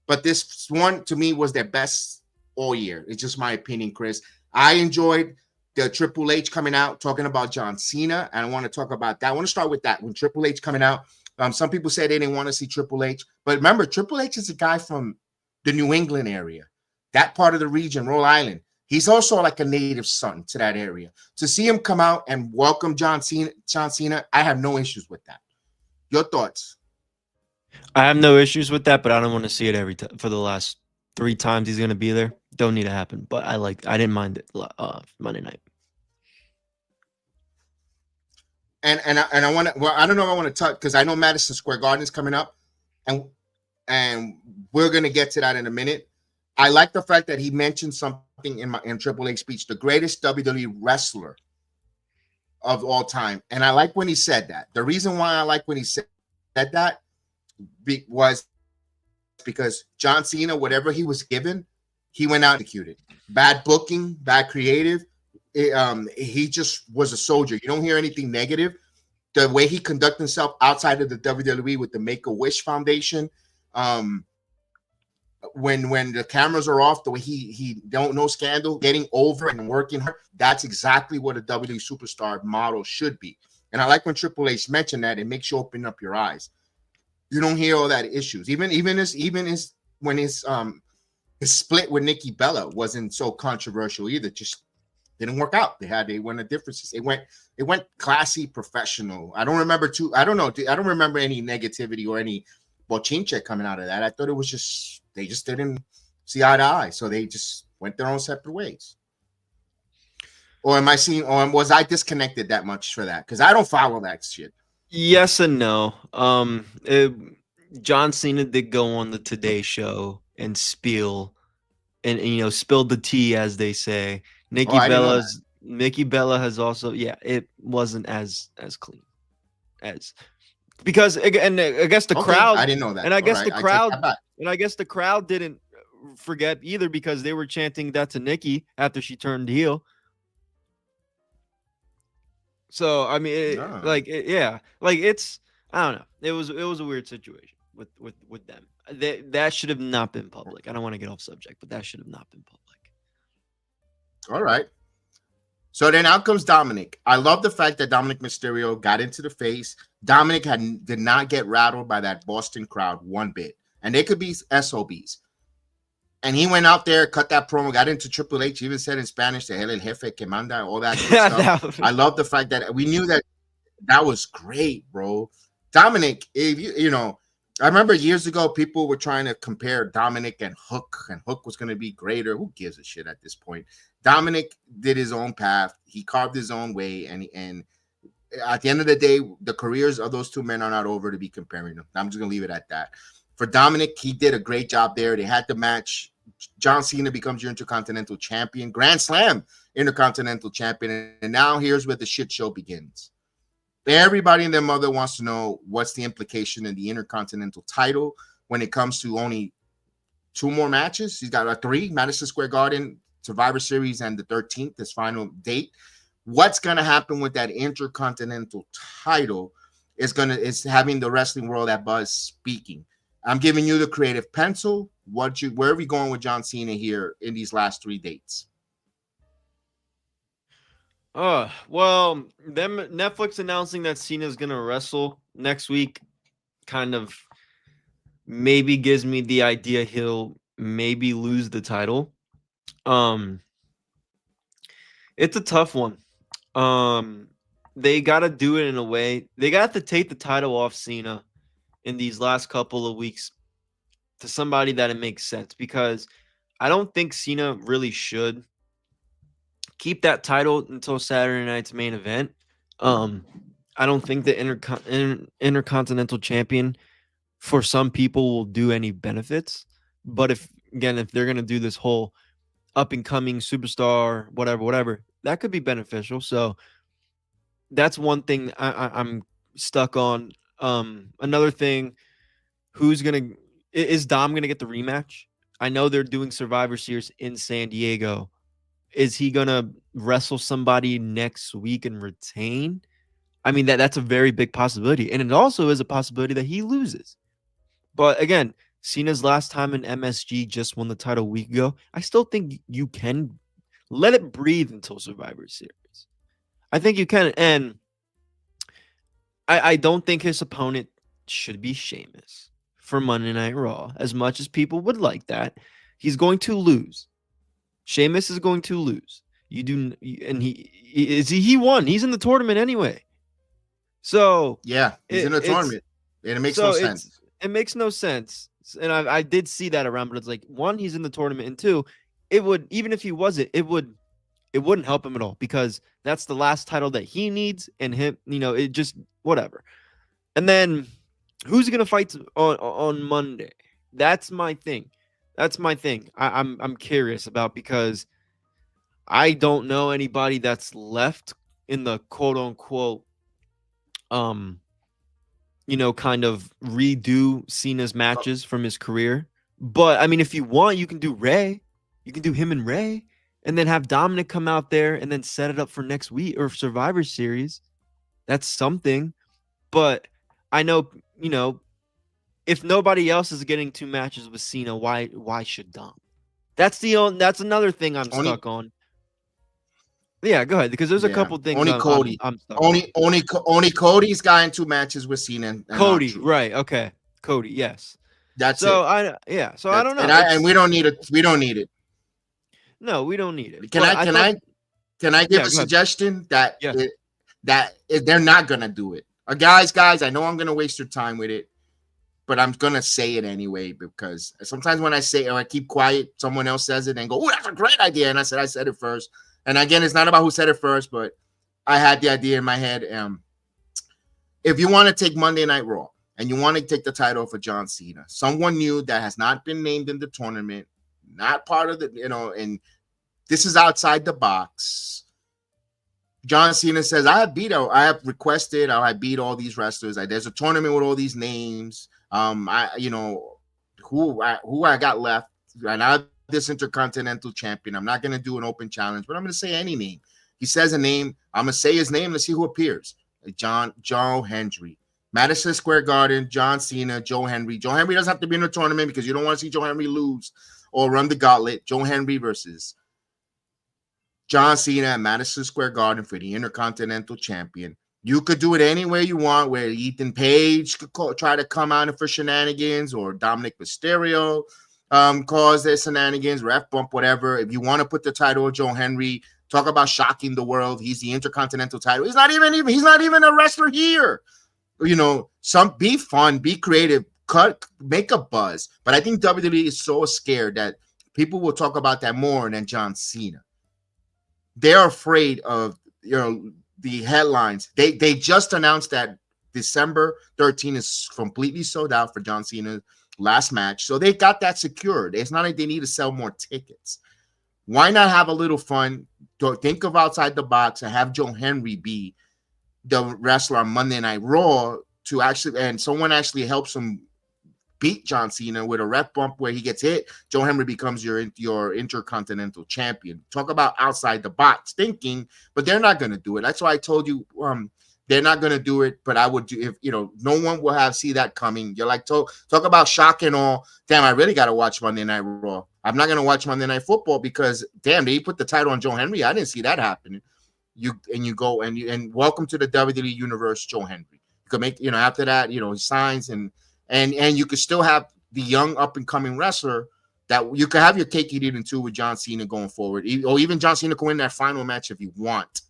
but this one to me was their best all year. It's just my opinion, Chris. I enjoyed the Triple H coming out, talking about John Cena, and I want to talk about that. I want to start with that. When Triple H coming out, some people say they didn't want to see Triple H, but remember, Triple H is a guy from the New England area. That part of the region, Rhode Island. He's also like a native son to that area. To see him come out and welcome John Cena, I have no issues with that. Your thoughts? I have no issues with that, but I don't want to see it every time. For the last 3 times he's going to be there, don't need to happen. But I didn't mind it Monday night. And I want to. Well, I don't know if I want to touch because I know Madison Square Garden is coming up, and we're going to get to that in a minute. I like the fact that he mentioned something in Triple H speech, the greatest WWE wrestler of all time. And I like when he said that. The reason why I like when he said that was because John Cena, whatever he was given, he went out and executed. Bad booking, bad creative. He just was a soldier. You don't hear anything negative. The way he conducted himself outside of the WWE with the Make-A-Wish Foundation, when the cameras are off, the way he no scandal, getting over and working hard, that's exactly what a WWE superstar model should be. And I like when Triple H mentioned that. It makes you open up your eyes. You don't hear all that issues. Even when his split with Nikki Bella wasn't so controversial either. Just didn't work out. They went a differences. It went classy, professional. I don't remember any negativity or any bochinche coming out of that. I thought it was just they just didn't see eye to eye, so they just went their own separate ways. Or was I disconnected that much for that? Because I don't follow that shit. Yes and no. John Cena did go on the Today Show and spill and spilled the tea, as they say. Nikki Bella has also, it wasn't as clean as because again, I guess the crowd. I didn't know that, and I guess the crowd didn't forget either because they were chanting that to Nikki after she turned heel. So I mean, No. yeah, like it's I don't know. It was a weird situation with them. That should have not been public. I don't want to get off subject, but that should have not been public. All right. So then out comes Dominic. I love the fact that Dominic Mysterio got into the face. Dominic did not get rattled by that Boston crowd one bit. And they could be SOBs. And he went out there, cut that promo, got into Triple H, even said in Spanish, "De el jefe que manda," all that good stuff. I love the fact that we knew that was great, bro. Dominic, if you know, I remember years ago, people were trying to compare Dominic and Hook was going to be greater. Who gives a shit at this point? Dominic did his own path. He carved his own way. And at the end of the day, the careers of those two men are not over to be comparing them. I'm just going to leave it at that. For Dominic, he did a great job there. They had the match. John Cena becomes your Intercontinental Champion. Grand Slam Intercontinental Champion. And now here's where the shit show begins. Everybody and their mother wants to know what's the implication in the Intercontinental title when it comes to only 2 more matches. He's got 3, Madison Square Garden, Survivor Series, and the 13th, his final date. What's going to happen with that Intercontinental title is having the wrestling world at buzz speaking. I'm giving you the creative pencil. Where are we going with John Cena here in these last 3 dates? Well, them Netflix announcing that Cena's gonna wrestle next week kind of maybe gives me the idea he'll maybe lose the title. It's a tough one. They gotta do it in a way. They got to take the title off Cena in these last couple of weeks to somebody that it makes sense, because I don't think Cena really should keep that title until Saturday night's main event. I don't think the Intercontinental Champion for some people will do any benefits. But if they're going to do this whole up and coming superstar, whatever, that could be beneficial. So that's one thing I'm stuck on. Another thing, is Dom going to get the rematch? I know they're doing Survivor Series in San Diego. Is he going to wrestle somebody next week and retain? I mean, that's a very big possibility. And it also is a possibility that he loses. But again, Cena's last time in MSG just won the title a week ago. I still think you can let it breathe until Survivor Series. I think you can. And I don't think his opponent should be Sheamus for Monday Night Raw. As much as people would like that, he's going to lose. Sheamus is going to lose. He won. He's in the tournament anyway. So yeah, he's in the tournament, and it makes no sense. It makes no sense. And I did see that around, but it's like, 1, he's in the tournament, and 2, it would, even if he wasn't, it wouldn't help him at all, because that's the last title that he needs, and him, it just whatever. And then who's gonna fight on Monday? That's my thing. I'm curious about, because I don't know anybody that's left in the quote unquote kind of redo Cena's matches from his career. But I mean, if you want, you can do Ray. You can do him and Ray, and then have Dominic come out there and then set it up for next week or Survivor Series. That's something. But I know, if nobody else is getting 2 matches with Cena, why should Dom? That's another thing I'm stuck on. Yeah, go ahead, because there's a couple things. Only Cody. I'm stuck only Cody's gotten 2 matches with Cena. And Cody, right? Okay, Cody. Yes. That's so it. I don't know. And we don't need it. We don't need it. No, we don't need it. Can I give a suggestion that they're not gonna do it? Guys, I know I'm gonna waste your time with it, but I'm gonna say it anyway, because sometimes when I say it or I keep quiet, someone else says it and go, "Oh, that's a great idea," and I said it first. And again, it's not about who said it first, but I had the idea in my head. If you want to take Monday Night Raw and you want to take the title for John Cena, someone new that has not been named in the tournament, not part of the, and this is outside the box. John Cena says, I have beat all these wrestlers. There's a tournament with all these names. Who I got left, and I have this Intercontinental Champion. I'm not going to do an open challenge, but I'm going to say any name. He says a name. I'm gonna say his name. Let's see who appears. Joe Hendry. Madison Square Garden, John Cena, Joe Hendry. Joe Hendry doesn't have to be in the tournament because you don't want to see Joe Hendry lose or run the gauntlet. Joe Hendry versus John Cena at Madison Square Garden for the Intercontinental Champion. You could do it any way you want, where Ethan Page could try to come out for shenanigans, or Dominic Mysterio cause their shenanigans, ref bump, whatever. If you want to put the title of Joe Hendry, talk about shocking the world. He's the Intercontinental title. He's not even a wrestler here. You know, be fun, be creative, make a buzz. But I think WWE is so scared that people will talk about that more than John Cena. They're afraid of, the headlines. They just announced that December 13th is completely sold out for John Cena's last match. So they got that secured. It's not like they need to sell more tickets. Why not have a little fun? Think of outside the box and have Joe Hendry be the wrestler on Monday Night Raw and someone actually helps him beat John Cena with a ref bump where he gets hit. Joe Hendry becomes your Intercontinental Champion. Talk about outside the box thinking, but they're not going to do it. That's why I told you they're not going to do it. But I would do, if no one will see that coming. You're like, talk about shock and all. Damn, I really got to watch Monday Night Raw. I'm not going to watch Monday Night Football because damn, they put the title on Joe Hendry. I didn't see that happening. You go and welcome to the WWE Universe, Joe Hendry. You could make after that he signs and you could still have the young up and coming wrestler that you could have your cake eating too with John Cena going forward, or even John Cena could win that final match if you want,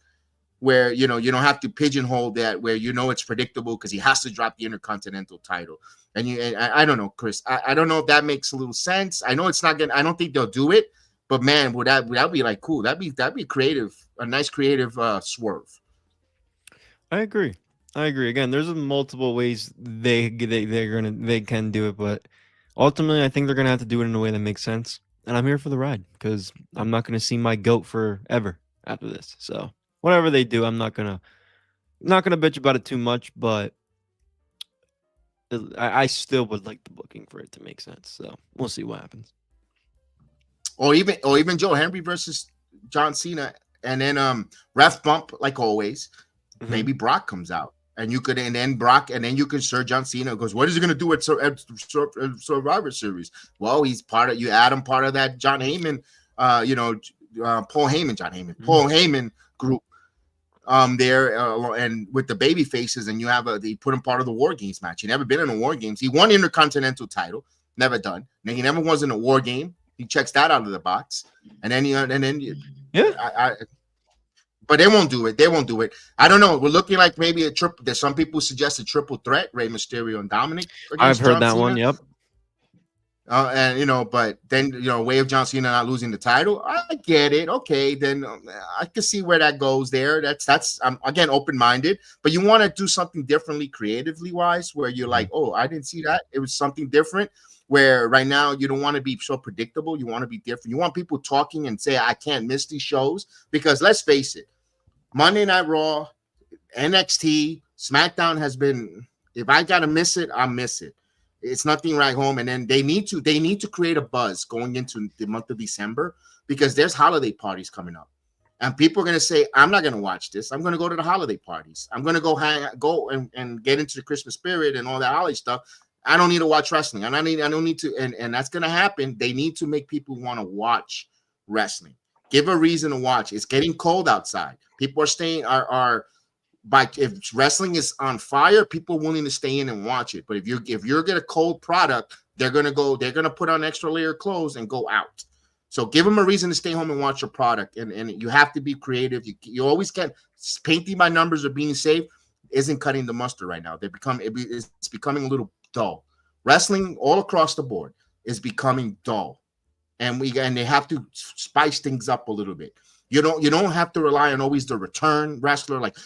where you don't have to pigeonhole that where it's predictable because he has to drop the Intercontinental title. And I don't know, Chris. I don't know if that makes a little sense. I know it's not gonna. I don't think they'll do it, but man, would that be like cool? That'd be creative, a nice creative swerve. I agree. Again, there's multiple ways they can do it, but ultimately, I think they're gonna have to do it in a way that makes sense. And I'm here for the ride because I'm not gonna see my goat forever after this. So whatever they do, I'm not gonna bitch about it too much. But I still would like the booking for it to make sense. So we'll see what happens. Or even Joe Hendry versus John Cena, and then ref bump like always. Mm-hmm. Maybe Brock comes out. And you could, and then Brock, and then you could Sir John Cena goes, what is he going to do at Survivor Series? Well, he's part of, you add him part of that John Heyman, Paul Heyman group there, and with the baby faces, and you have they put him part of the War Games match. He never been in a War Games. He won Intercontinental title, never done. And he never was in a War Game. He checks that out of the box, and then but they won't do it. I don't know. We're looking like maybe a triple. There's some people suggest a triple threat: Rey Mysterio and Dominic. I've heard that one. Yep. But then way of John Cena not losing the title. I get it. Okay, then I can see where that goes. There. That's again open-minded. But you want to do something differently, creatively wise, where you're like, oh, I didn't see that. It was something different. Where right now you don't want to be so predictable. You want to be different. You want people talking and say, I can't miss these shows because let's face it. Monday Night Raw, NXT, Smackdown has been, if I got to miss it, I'll miss it. It's nothing right home. And then they need to create a buzz going into the month of December because there's holiday parties coming up. And people are going to say, I'm not going to watch this. I'm going to go to the holiday parties. I'm going to go and get into the Christmas spirit and all that holiday stuff. I don't need to watch wrestling. I don't need to. And that's going to happen. They need to make people want to watch wrestling. Give a reason to watch. It's getting cold outside. People are if wrestling is on fire, people are willing to stay in and watch it. But if you're get a cold product, they're gonna put on extra layer of clothes and go out. So give them a reason to stay home and watch your product. And you have to be creative. You always can. Painting by numbers or being safe isn't cutting the mustard right now. It's becoming a little dull. Wrestling all across the board is becoming dull. And they have to spice things up a little bit. You don't have to rely on always the return wrestler. Like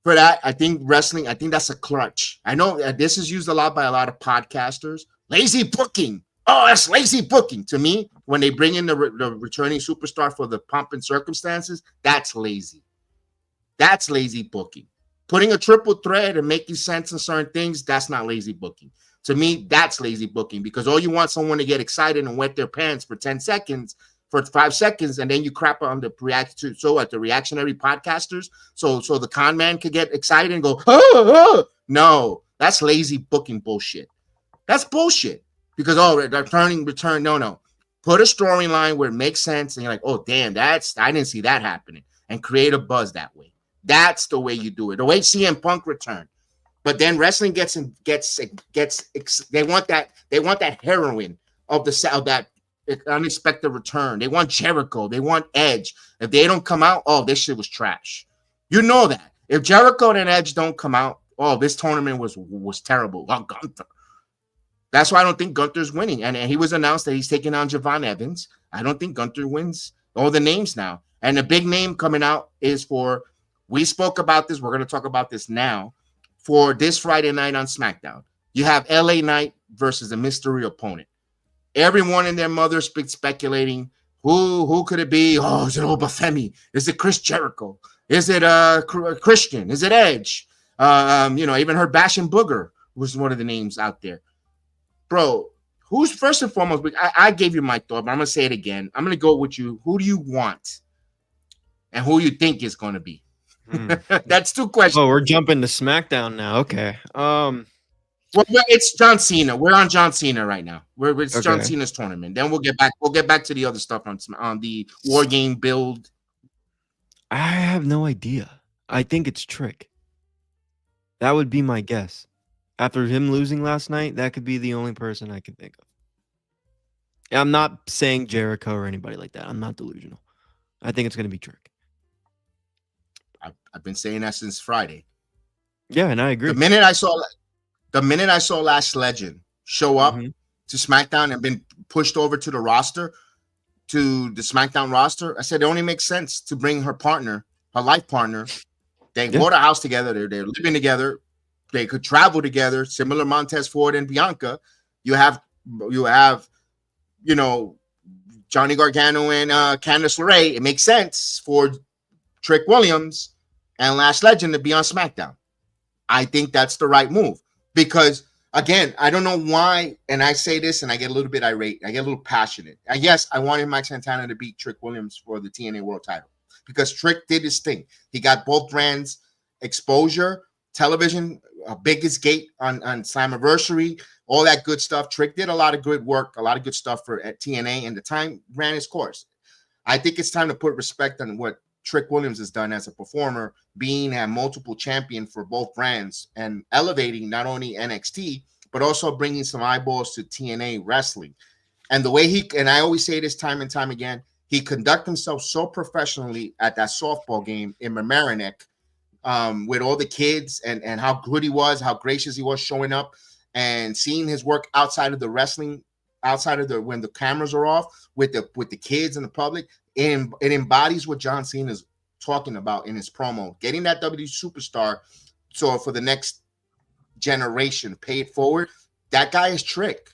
for that, I think wrestling, that's a crutch. I know this is used a lot by a lot of podcasters. Lazy booking. Oh, that's lazy booking. To me, when they bring in the returning superstar for the pomp and circumstances, that's lazy. That's lazy booking. Putting a triple threat and making sense in certain things, that's not lazy booking. To me, that's lazy booking because all you want someone to get excited and wet their pants for 10 seconds for 5 seconds, and then you crap on the reaction. So at the reactionary podcasters, so the con man could get excited and go, oh. No, that's lazy booking bullshit. That's bullshit. Because return. No. Put a storyline where it makes sense, and you're like, oh damn, I didn't see that happening, and create a buzz that way. That's the way you do it. The way CM Punk returned. But then wrestling gets they want that heroine of that unexpected return. They want Jericho. They want Edge. If they don't come out, oh, this shit was trash. You know that. If Jericho and Edge don't come out, oh, this tournament was terrible. Oh, Gunther. That's why I don't think Gunther's winning. And he was announced that he's taking on Javon Evans. I don't think Gunther wins. All the names now. And the big name coming out is for, we spoke about this. We're going to talk about this now. For this Friday night on SmackDown, you have LA Knight versus a mystery opponent. Everyone and their mother speculating who could it be? Oh, is it Obafemi? Is it Chris Jericho? Is it Christian? Is it Edge? Even heard Bash and Booger was one of the names out there. Bro, who's first and foremost? I gave you my thought, but I'm gonna say it again. I'm gonna go with you. Who do you want, and who you think is gonna be? That's 2 questions. Oh, we're jumping to SmackDown now. Okay. Well, it's John Cena. We're on John Cena right now. It's okay. John Cena's tournament. Then we'll get back to the other stuff on the War Game build. I have no idea. I think it's Trick. That would be my guess. After him losing last night, that could be the only person I can think of. I'm not saying Jericho or anybody like that. I'm not delusional. I think it's going to be Trick. I've been saying that since Friday. Yeah, and I agree. The minute I saw Last Legend show up to SmackDown and been pushed over to the roster, to the SmackDown roster, I said it only makes sense to bring her partner, her life partner. They bought a house together. They're living together. They could travel together. Similar Montez Ford and Bianca. You have Johnny Gargano and Candice LeRae. It makes sense for Trick Williams and Last Legend to be on SmackDown. I think that's the right move because, again, I don't know why, and I say this and I get a little bit irate. I get a little passionate. Yes, I wanted Mike Santana to beat Trick Williams for the TNA World title because Trick did his thing. He got both brands exposure, television, biggest gate on Slammiversary, all that good stuff. Trick did a lot of good work, a lot of good stuff at TNA, and the time ran its course. I think it's time to put respect on what Trick Williams has done as a performer, being a multiple champion for both brands and elevating not only NXT, but also bringing some eyeballs to TNA wrestling. And the way and I always say this time and time again, he conducted himself so professionally at that softball game in Mamaroneck with all the kids and how good he was, how gracious he was showing up and seeing his work outside of the wrestling, when the cameras are off with the kids and the public. It embodies what John Cena is talking about in his promo, getting that WWE superstar. So for the next generation, pay it forward. That guy is Trick.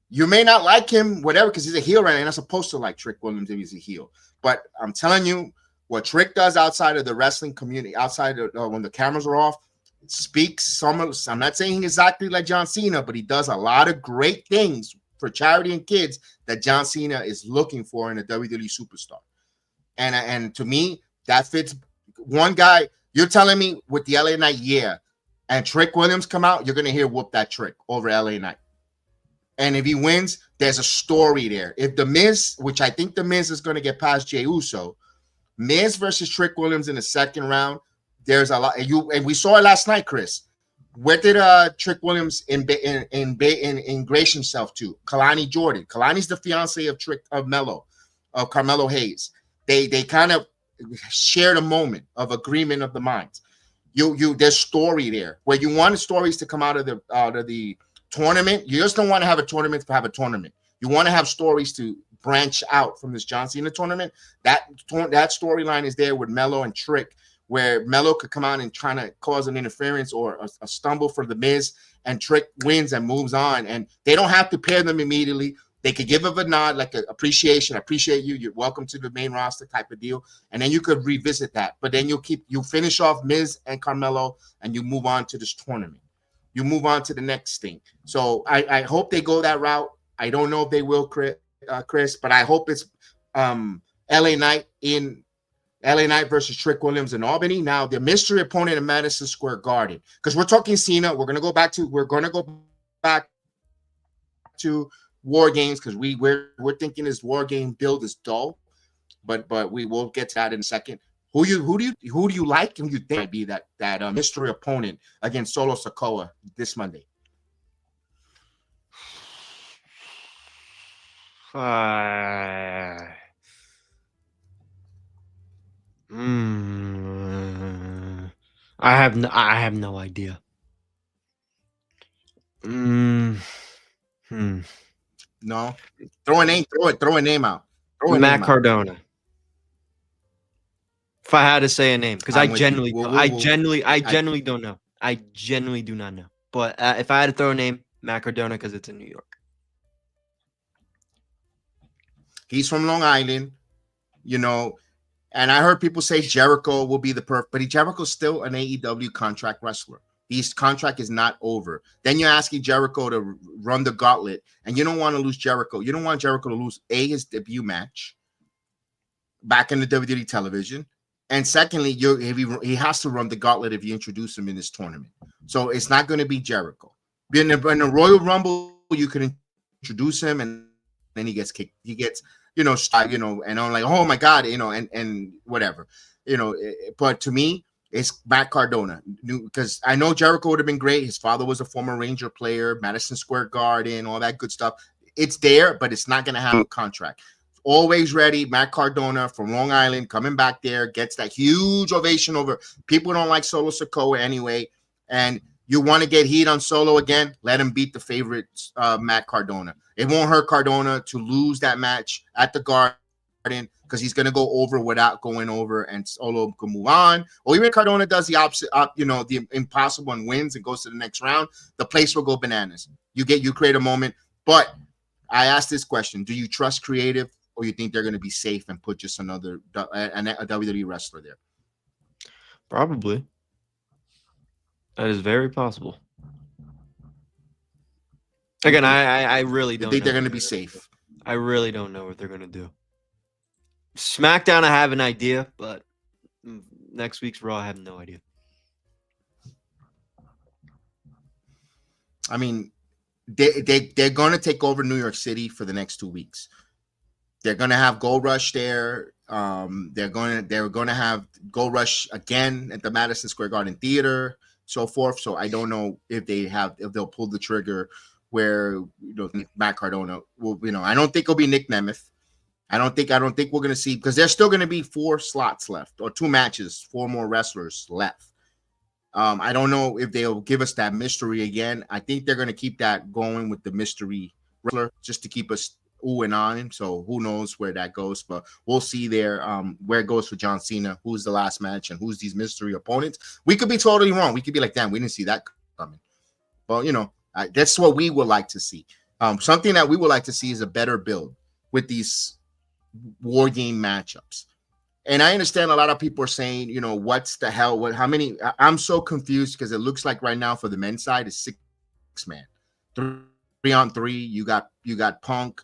You may not like him, whatever, because he's a heel right now. You're not supposed to like Trick Williams if he's a heel. But I'm telling you, what Trick does outside of the wrestling community, outside of when the cameras are off, speaks I'm not saying exactly like John Cena, but he does a lot of great things for charity and kids that John Cena is looking for in a WWE superstar. And to me, that fits. One guy, you're telling me with the LA Knight, and Trick Williams come out, you're going to hear whoop that Trick over LA Knight. And if he wins, there's a story there. If The Miz, which I think The Miz is going to get past Jey Uso, Miz versus Trick Williams in the second round, there's a lot. And we saw it last night, Chris. Where did Trick Williams ingratiate himself to? Kalani Jordan. Kalani's the fiance of Carmelo Hayes. They kind of shared a moment of agreement of the minds. There's story there. Where you want stories to come out of the tournament. You just don't want to have a tournament to have a tournament. You want to have stories to branch out from this John Cena tournament. That storyline is there with Melo and Trick, where Melo could come out and try to cause an interference or a stumble for The Miz, and Trick wins and moves on. And they don't have to pair them immediately. They could give a nod, like an appreciation. I appreciate you. You're welcome to the main roster type of deal. And then you could revisit that. But then you finish off Miz and Carmelo, and you move on to this tournament. You move on to the next thing. So I hope they go that route. I don't know if they will, Chris. Chris, but I hope it's LA Knight versus Trick Williams in Albany. Now the mystery opponent in Madison Square Garden, because we're talking CENA. We're gonna go back to War Games, because we're thinking this War Game build is dull, but we will get to that in a second. Who do you like and who you think might be that mystery opponent against Solo Sikoa this Monday? I have no idea. No, throw a name out. Matt Cardona. If I had to say a name, because I genuinely don't know. I genuinely do not know. But if I had to throw a name, Matt Cardona, because it's in New York. He's from Long Island, and I heard people say Jericho will be the perfect, but Jericho's still an AEW contract wrestler. His contract is not over. Then you're asking Jericho to run the gauntlet, and you don't want to lose Jericho. You don't want Jericho to lose his debut match back in the WWE television, and secondly, he has to run the gauntlet if you introduce him in this tournament. So it's not going to be Jericho. In the Royal Rumble, you can introduce him, and then he gets kicked. He gets and I'm like, oh my God, and whatever, but to me, it's Matt Cardona, because I know Jericho would have been great. His father was a former Ranger player, Madison Square Garden, all that good stuff. It's there, but it's not going to have a contract. Always ready. Matt Cardona from Long Island coming back there, gets that huge ovation over. People don't like Solo Sikoa anyway, and you want to get heat on Solo again, let him beat the favorite Matt Cardona. It won't hurt Cardona to lose that match at the Garden, because he's going to go over without going over, and Solo can move on. Or even Cardona does the opposite, the impossible and wins and goes to the next round. The place will go bananas. You create a moment. But I asked this question: do you trust creative, or you think they're going to be safe and put just a WWE wrestler there? Probably. That is very possible. Again, I really don't think they're going to be safe. I really don't know what they're going to do. Smackdown, I have an idea, but next week's Raw, I have no idea. I mean, they're going to take over New York City for the next 2 weeks. They're going to have Gold Rush there. They're going to have Gold Rush again at the Madison Square Garden Theater, so forth. So I don't know if they'll pull the trigger where Matt Cardona will. I don't think it'll be Nick Nemeth. I don't think we're going to see, because there's still going to be 4 slots left, or 2 matches, 4 more wrestlers left. I don't know if they'll give us that mystery again. I think they're going to keep that going with the mystery wrestler just to keep us ooh and on. So who knows where that goes, but we'll see there where it goes for John Cena, who's the last match and who's these mystery opponents. We could be totally wrong. We could be like, damn, we didn't see that coming. Well, that's what we would like to see. Something that we would like to see is a better build with these War Game matchups. And I understand a lot of people are saying, what's the hell? How many? I'm so confused, because it looks like right now for the men's side is 6-man, 3-on-3. You got Punk.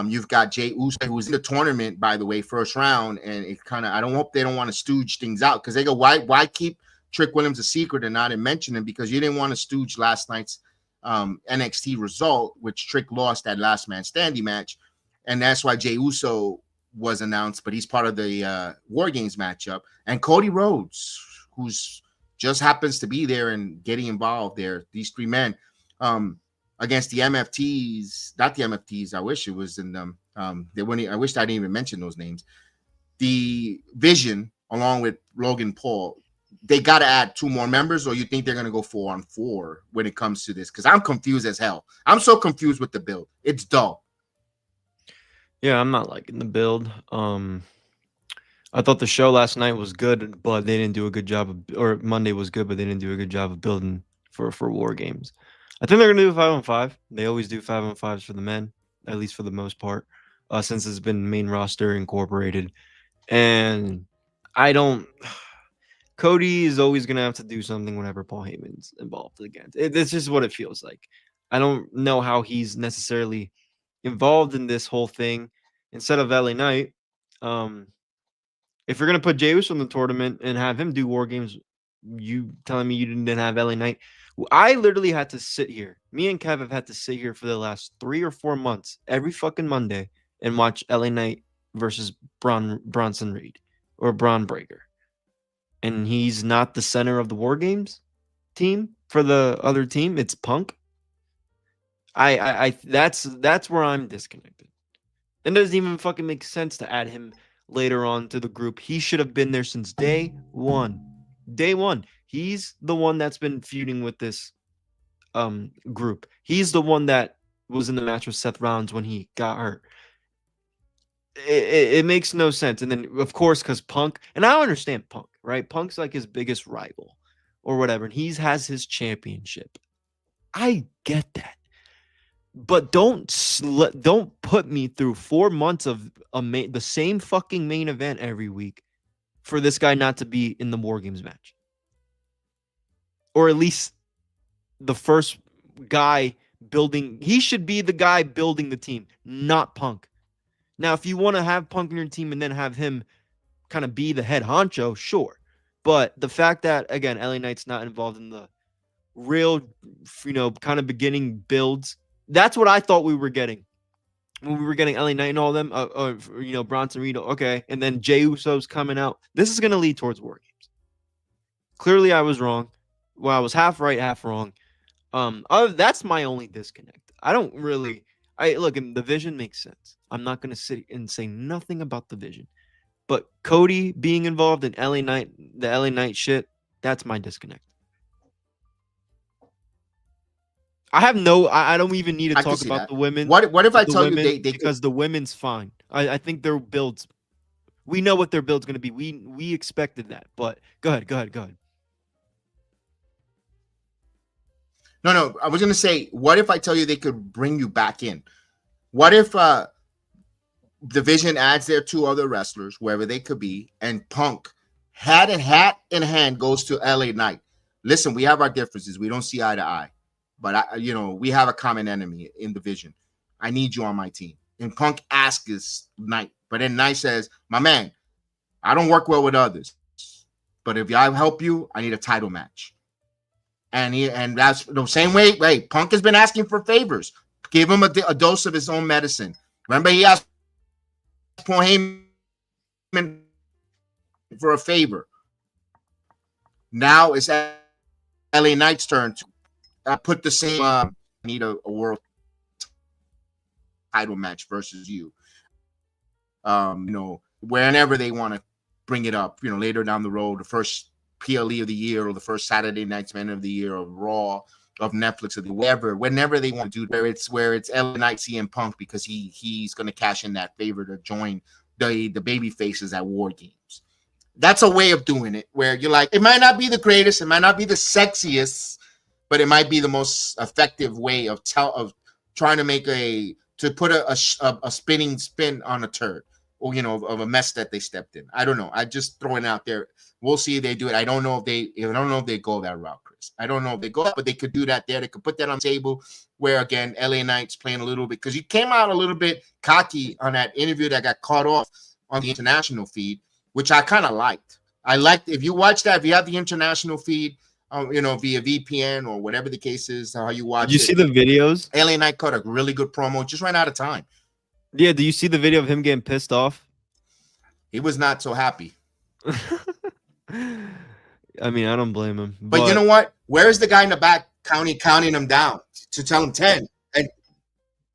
You've got Jey Uso, who was in the tournament, by the way, first round. And it kind of, I don't hope they don't want to stooge things out, because they go, why keep Trick Williams a secret and not mention him? Because you didn't want to stooge last night's NXT result, which Trick lost that last man standing match. And that's why Jey Uso was announced, but he's part of the War Games matchup. And Cody Rhodes, who's just happens to be there and getting involved there. These 3 men against the MFTs, not the MFTs. I wish it was in them. I wish I didn't even mention those names. The Vision, along with Logan Paul, they got to add 2 more members, or you think they're going to go 4-on-4 when it comes to this? Because I'm confused as hell. I'm so confused with the build. It's dull. Yeah, I'm not liking the build. I thought the show last night was good, but they didn't do a good job or Monday was good, but they didn't do a good job of building for War Games. I think they're gonna do 5-on-5. They always do 5-on-5s for the men, at least for the most part, since it's been main roster incorporated. And Cody is always gonna have to do something whenever Paul Heyman's involved again. It's just what it feels like. I don't know how he's necessarily involved in this whole thing instead of LA Knight. If you're gonna put Jey Uso in the tournament and have him do War Games, you telling me you didn't have LA Knight? I literally had to sit here. Me and Kev have had to sit here for the last 3 or 4 months every fucking Monday and watch LA Knight versus Bronson Reed or Braun Breaker, and he's not the center of the War Games team for the other team. It's Punk. I that's where I'm disconnected. It doesn't even fucking make sense to add him later on to the group. He should have been there since day one. Day one. He's the one that's been feuding with this group. He's the one that was in the match with Seth Rollins when he got hurt. It makes no sense. And then, of course, because Punk, and I understand Punk, right? Punk's like his biggest rival or whatever, and he has his championship. I get that. But don't put me through 4 months of the same fucking main event every week for this guy not to be in the War Games match. Or at least the first guy building. He should be the guy building the team, not Punk. Now, if you want to have Punk in your team and then have him kind of be the head honcho, sure. But the fact that, again, LA Knight's not involved in the real, kind of beginning builds, that's what I thought we were getting. When we were getting LA Knight and all them, Bronson Reed, okay, and then Jey Uso's coming out. This is going to lead towards War Games. Clearly, I was wrong. Well, I was half right, half wrong. That's my only disconnect. I don't really... look, and the vision makes sense. I'm not going to sit and say nothing about the vision. But Cody being involved in LA Knight, the LA Knight shit, that's my disconnect. I don't even need to talk about the women. What if I tell you they because the women's fine. I think their builds, we know what their build's going to be. We expected that. But go ahead. No, I was going to say, what if I tell you they could bring you back in? What if Division adds their 2 other wrestlers, wherever they could be, and Punk, hat in hand, goes to LA Knight? Listen, we have our differences. We don't see eye to eye. But, we have a common enemy in Division. I need you on my team. And Punk asks Knight. But then Knight says, my man, I don't work well with others. But if I help you, I need a title match. And that's the same way. Hey, Punk has been asking for favors. Give him a dose of his own medicine. Remember, he asked Paul Heyman for a favor. Now it's LA Knight's turn to put the same. Need a world title match versus you. Whenever they want to bring it up, later down the road, the first PLE of the year or the first Saturday Night's Man of the Year or Raw of Netflix or whenever they want to do where it's LA Knight CM Punk because he's going to cash in that favor to join the baby faces at War Games. That's a way of doing it where you're like, it might not be the greatest, it might not be the sexiest, but it might be the most effective way of trying to put a spin on a turd or of a mess that they stepped in. I don't know. I just throw it out there. We'll see if they do it. I don't know if they go that route, Chris. I don't know if they go, but they could do that there. They could put that on the table where, again, LA Knight's playing a little bit because he came out a little bit cocky on that interview that got caught off on the international feed, which I kind of liked. I liked, if you watch that, if you have the international feed, via VPN or whatever the case is, how you watch it. You see the videos? LA Knight cut a really good promo, just ran out of time. Yeah, do you see the video of him getting pissed off? He was not so happy. I mean, I don't blame him. But you know what? Where's the guy in the back counting him down to tell him 10? And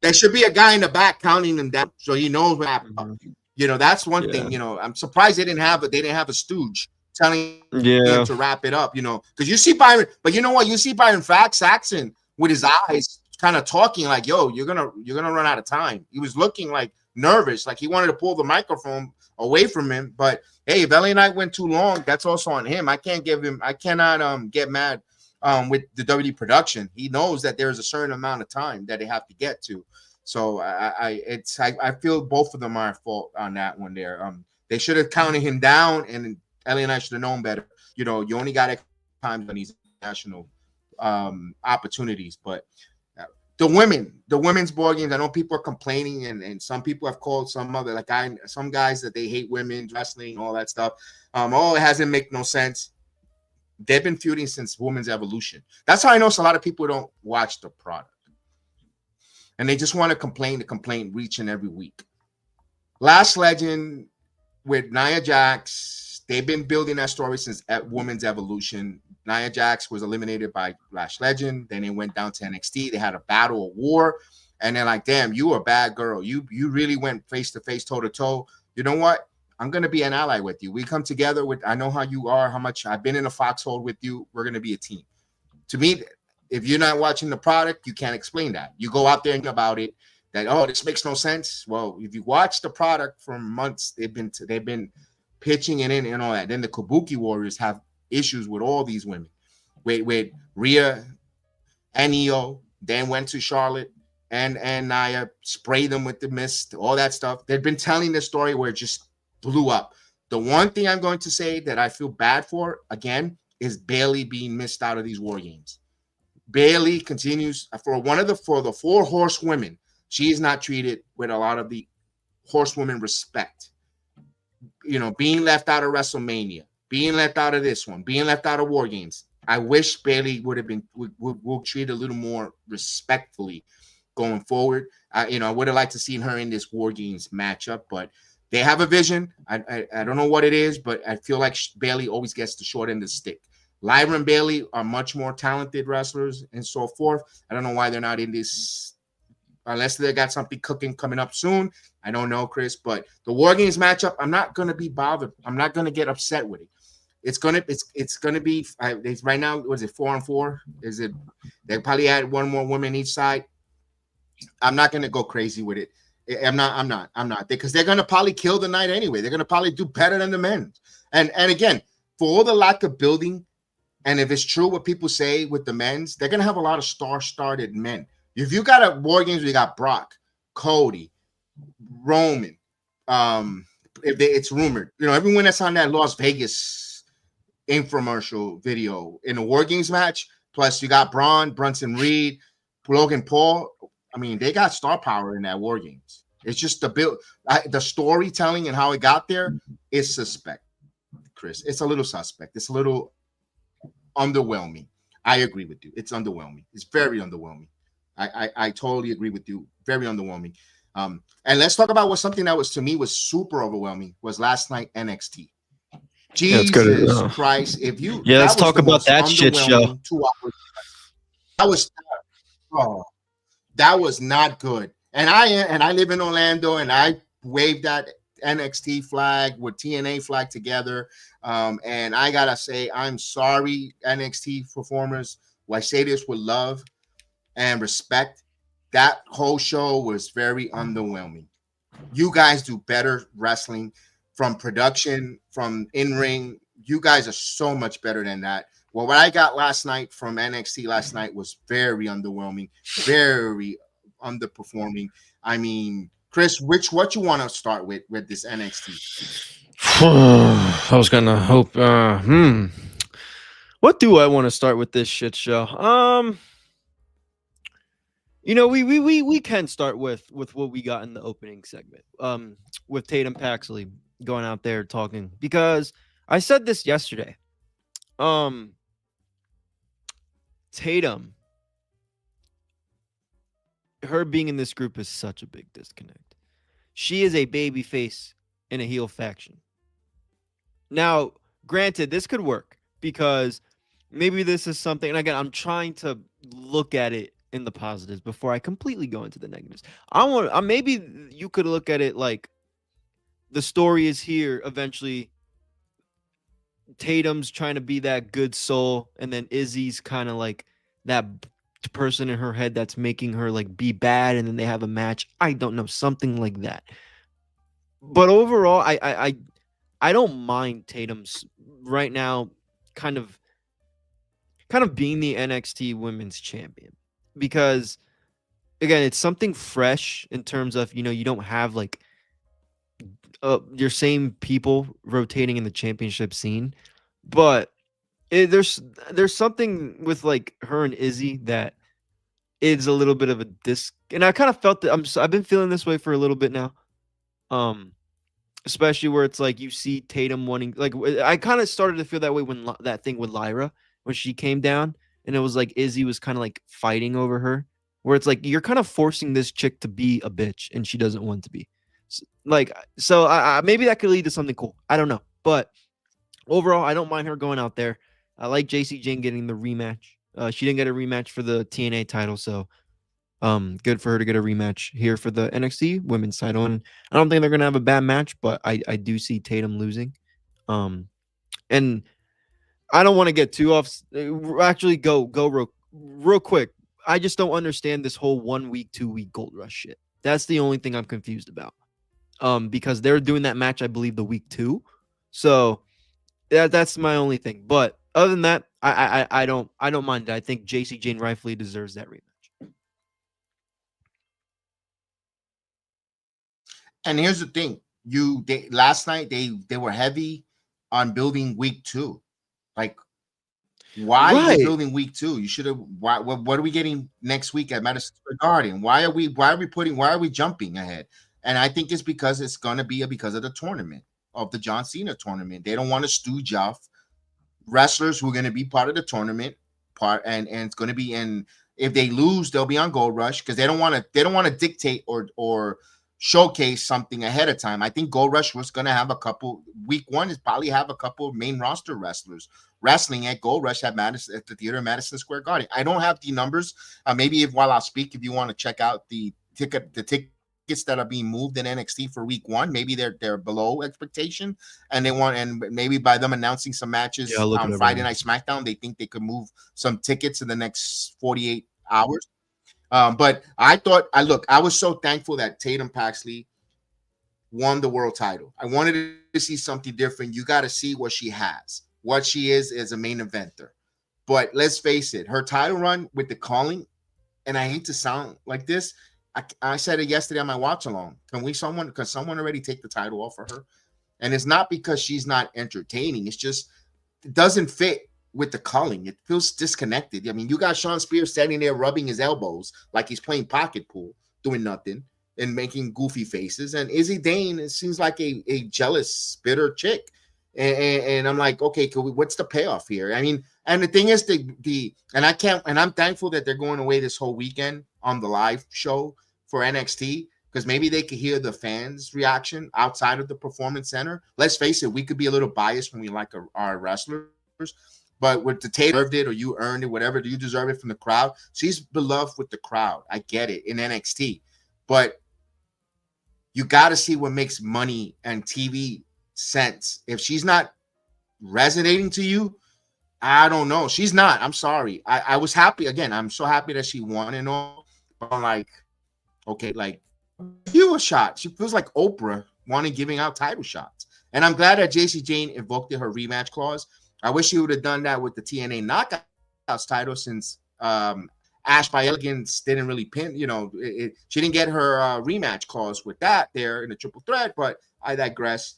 there should be a guy in the back counting him down so he knows what happened. Mm-hmm. That's one thing. I'm surprised they didn't have a stooge telling him to wrap it up. Because you see Byron, but you know what? You see Byron Saxon with his eyes kind of talking like, "Yo, you're gonna run out of time." He was looking like nervous, like he wanted to pull the microphone away from him. But hey, if LA Knight went too long, that's also on him. I cannot get mad with the WWE production. He knows that there's a certain amount of time that they have to get to. So I feel both of them are at fault on that one there. They should have counted him down, and LA Knight should have known better. You only got X times on these national opportunities. But the women's board games. I know people are complaining, and some people have called some guys that they hate women's wrestling, all that stuff. It hasn't make no sense. They've been feuding since Women's Evolution. That's how I know a lot of people don't watch the product, and they just want to complain, reaching every week. Last Legend with Nia Jax, they've been building that story since Women's Evolution. Nia Jax was eliminated by Last Legend. Then they went down to NXT. They had a battle of war. And they're like, damn, you a bad girl. You really went face-to-face, toe-to-toe. You know what? I'm going to be an ally with you. We come together with, I know how you are, how much I've been in a foxhole with you. We're going to be a team. To me, if you're not watching the product, you can't explain that. You go out there and think about it, that, oh, this makes no sense. Well, if you watch the product for months, they've been pitching it in and all that. Then the Kabuki Warriors have issues with all these women, with Rhea and Io, then went to Charlotte and Nia, sprayed them with the mist, all that stuff. They've been telling the story where it just blew up. The one thing I'm going to say that I feel bad for, again, is Bayley being missed out of these war games. Bayley continues for the 4 horsewomen. She is not treated with a lot of the horsewomen respect. You know, being left out of WrestleMania, being left out of this one, being left out of War Games. I wish Bayley would have been would treat a little more respectfully going forward. I would have liked to see her in this War Games matchup, but they have a vision. I don't know what it is, but I feel like Bayley always gets the short end of the stick. Lyra and Bayley are much more talented wrestlers and so forth. I don't know why they're not in this, unless they got something cooking coming up soon. I don't know, Chris, but the War Games matchup, I'm not going to be bothered. I'm not going to get upset with it. It's gonna be right now. Was it 4-4? Is it? They probably add one more woman each side. I'm not gonna go crazy with it. I'm not because they're gonna probably kill the night anyway. They're gonna probably do better than the men. And again, for all the lack of building, and if it's true what people say with the men's, they're gonna have a lot of star-studded men. If you got a War Games, we got Brock, Cody, Roman. It's rumored, everyone that's on that Las Vegas infomercial video in the War Games match. Plus, you got Braun, Brunson Reed, Logan Paul. I mean, they got star power in that War Games. It's just the build, the storytelling and how it got there is suspect, Chris. It's a little suspect. It's a little underwhelming. I agree with you. It's underwhelming. It's very underwhelming. I totally agree with you. Very underwhelming. And let's talk about something that was to me was super overwhelming was last night NXT. Jesus Christ! Let's talk about that shit show. 2 hours. That was not good. And I live in Orlando, and I waved that NXT flag with TNA flag together. And I gotta say, I'm sorry, NXT performers. I say this with love and respect. That whole show was very underwhelming. You guys do better wrestling. From production, from in-ring, you guys are so much better than that. Well, what I got last night from NXT last night was very underwhelming, very underperforming. I mean, Chris, what you want to start with this NXT? I was gonna hope. What do I want to start with this shit show? We can start with what we got in the opening segment. With Tatum Paxley going out there talking, because I said this yesterday. Tatum, her being in this group is such a big disconnect. She is a baby face in a heel faction. Now, granted, this could work because maybe this is something, and again, I'm trying to look at it in the positives before I completely go into the negatives. Maybe you could look at it like the story is here eventually. Tatum's trying to be that good soul, and then Izzy's kind of like that person in her head that's making her like be bad, and then they have a match. I don't know, something like that. But overall, I don't mind Tatum's right now kind of being the NXT Women's Champion, because again, it's something fresh in terms of, you don't have like your same people rotating in the championship scene, but there's something with like her and Izzy that is a little bit of a and I kind of felt that I've been feeling this way for a little bit now. Especially where it's like you see Tatum wanting, like I kind of started to feel that way when that thing with Lyra, when she came down and it was like Izzy was kind of like fighting over her, where it's like you're kind of forcing this chick to be a bitch and she doesn't want to be. So I maybe that could lead to something cool. I don't know, but overall, I don't mind her going out there. I like JC Jane getting the rematch. She didn't get a rematch for the TNA title, so good for her to get a rematch here for the NXT women's title. And I don't think they're gonna have a bad match, but I do see Tatum losing. And I don't want to get too off. Actually, go real quick. I just don't understand this whole 1 week, 2 week Gold Rush shit. That's the only thing I'm confused about. Because they're doing that match, I believe, the week 2. So that's my only thing. But other than that, I don't mind it. I think JC Jane rightfully deserves that rematch. And here's the thing: last night they were heavy on building week 2. Like, why are you building week 2? You should have. What are we getting next week at Madison Square Garden? Why are we jumping ahead? And I think it's because it's gonna be because of the tournament, of the John Cena tournament. They don't want to stooge off wrestlers who are going to be part of the tournament and it's going to be in. If they lose, they'll be on Gold Rush because they don't want to dictate or showcase something ahead of time. I think Gold Rush was going to have week 1 is probably have a couple main roster wrestlers wrestling at Gold Rush at the theater in Madison Square Garden. I don't have the numbers. Maybe while I speak, if you want to check out the tickets that are being moved in NXT for week 1, maybe they're below expectation, and maybe by them announcing some matches on Friday Night Smackdown, they think they could move some tickets in the next 48 hours. But I was so thankful that Tatum Paxley won the world title. I wanted to see something different. You got to see what she has, what she is as a main eventer. But let's face it, her title run with the calling, and I hate to sound like this, I said it yesterday on my watch along. Can someone already take the title off of her? And it's not because she's not entertaining. It's just it doesn't fit with the calling. It feels disconnected. I mean, you got Sean Spears standing there rubbing his elbows like he's playing pocket pool, doing nothing and making goofy faces. And Izzy Dane, it seems like a jealous, bitter chick. And I'm like, okay, what's the payoff here? I mean, and the thing is, I'm thankful that they're going away this whole weekend on the live show for NXT, because maybe they could hear the fans' reaction outside of the Performance Center. Let's face it, we could be a little biased when we like our wrestlers, but with the Tatum deserved it or you earned it, whatever, you deserve it from the crowd. She's beloved with the crowd. I get it in NXT, but you got to see what makes money and TV sense. If she's not resonating to you, I don't know. She's not. I'm sorry. I was happy. Again, I'm so happy that she won and all. But I'm like, okay, like, you a shot. She feels like Oprah giving out title shots. And I'm glad that JC Jane invoked her rematch clause. I wish she would have done that with the TNA Knockouts title, since Ash by Elegance didn't really pin. She didn't get her rematch clause with that there in the triple threat. But I digress.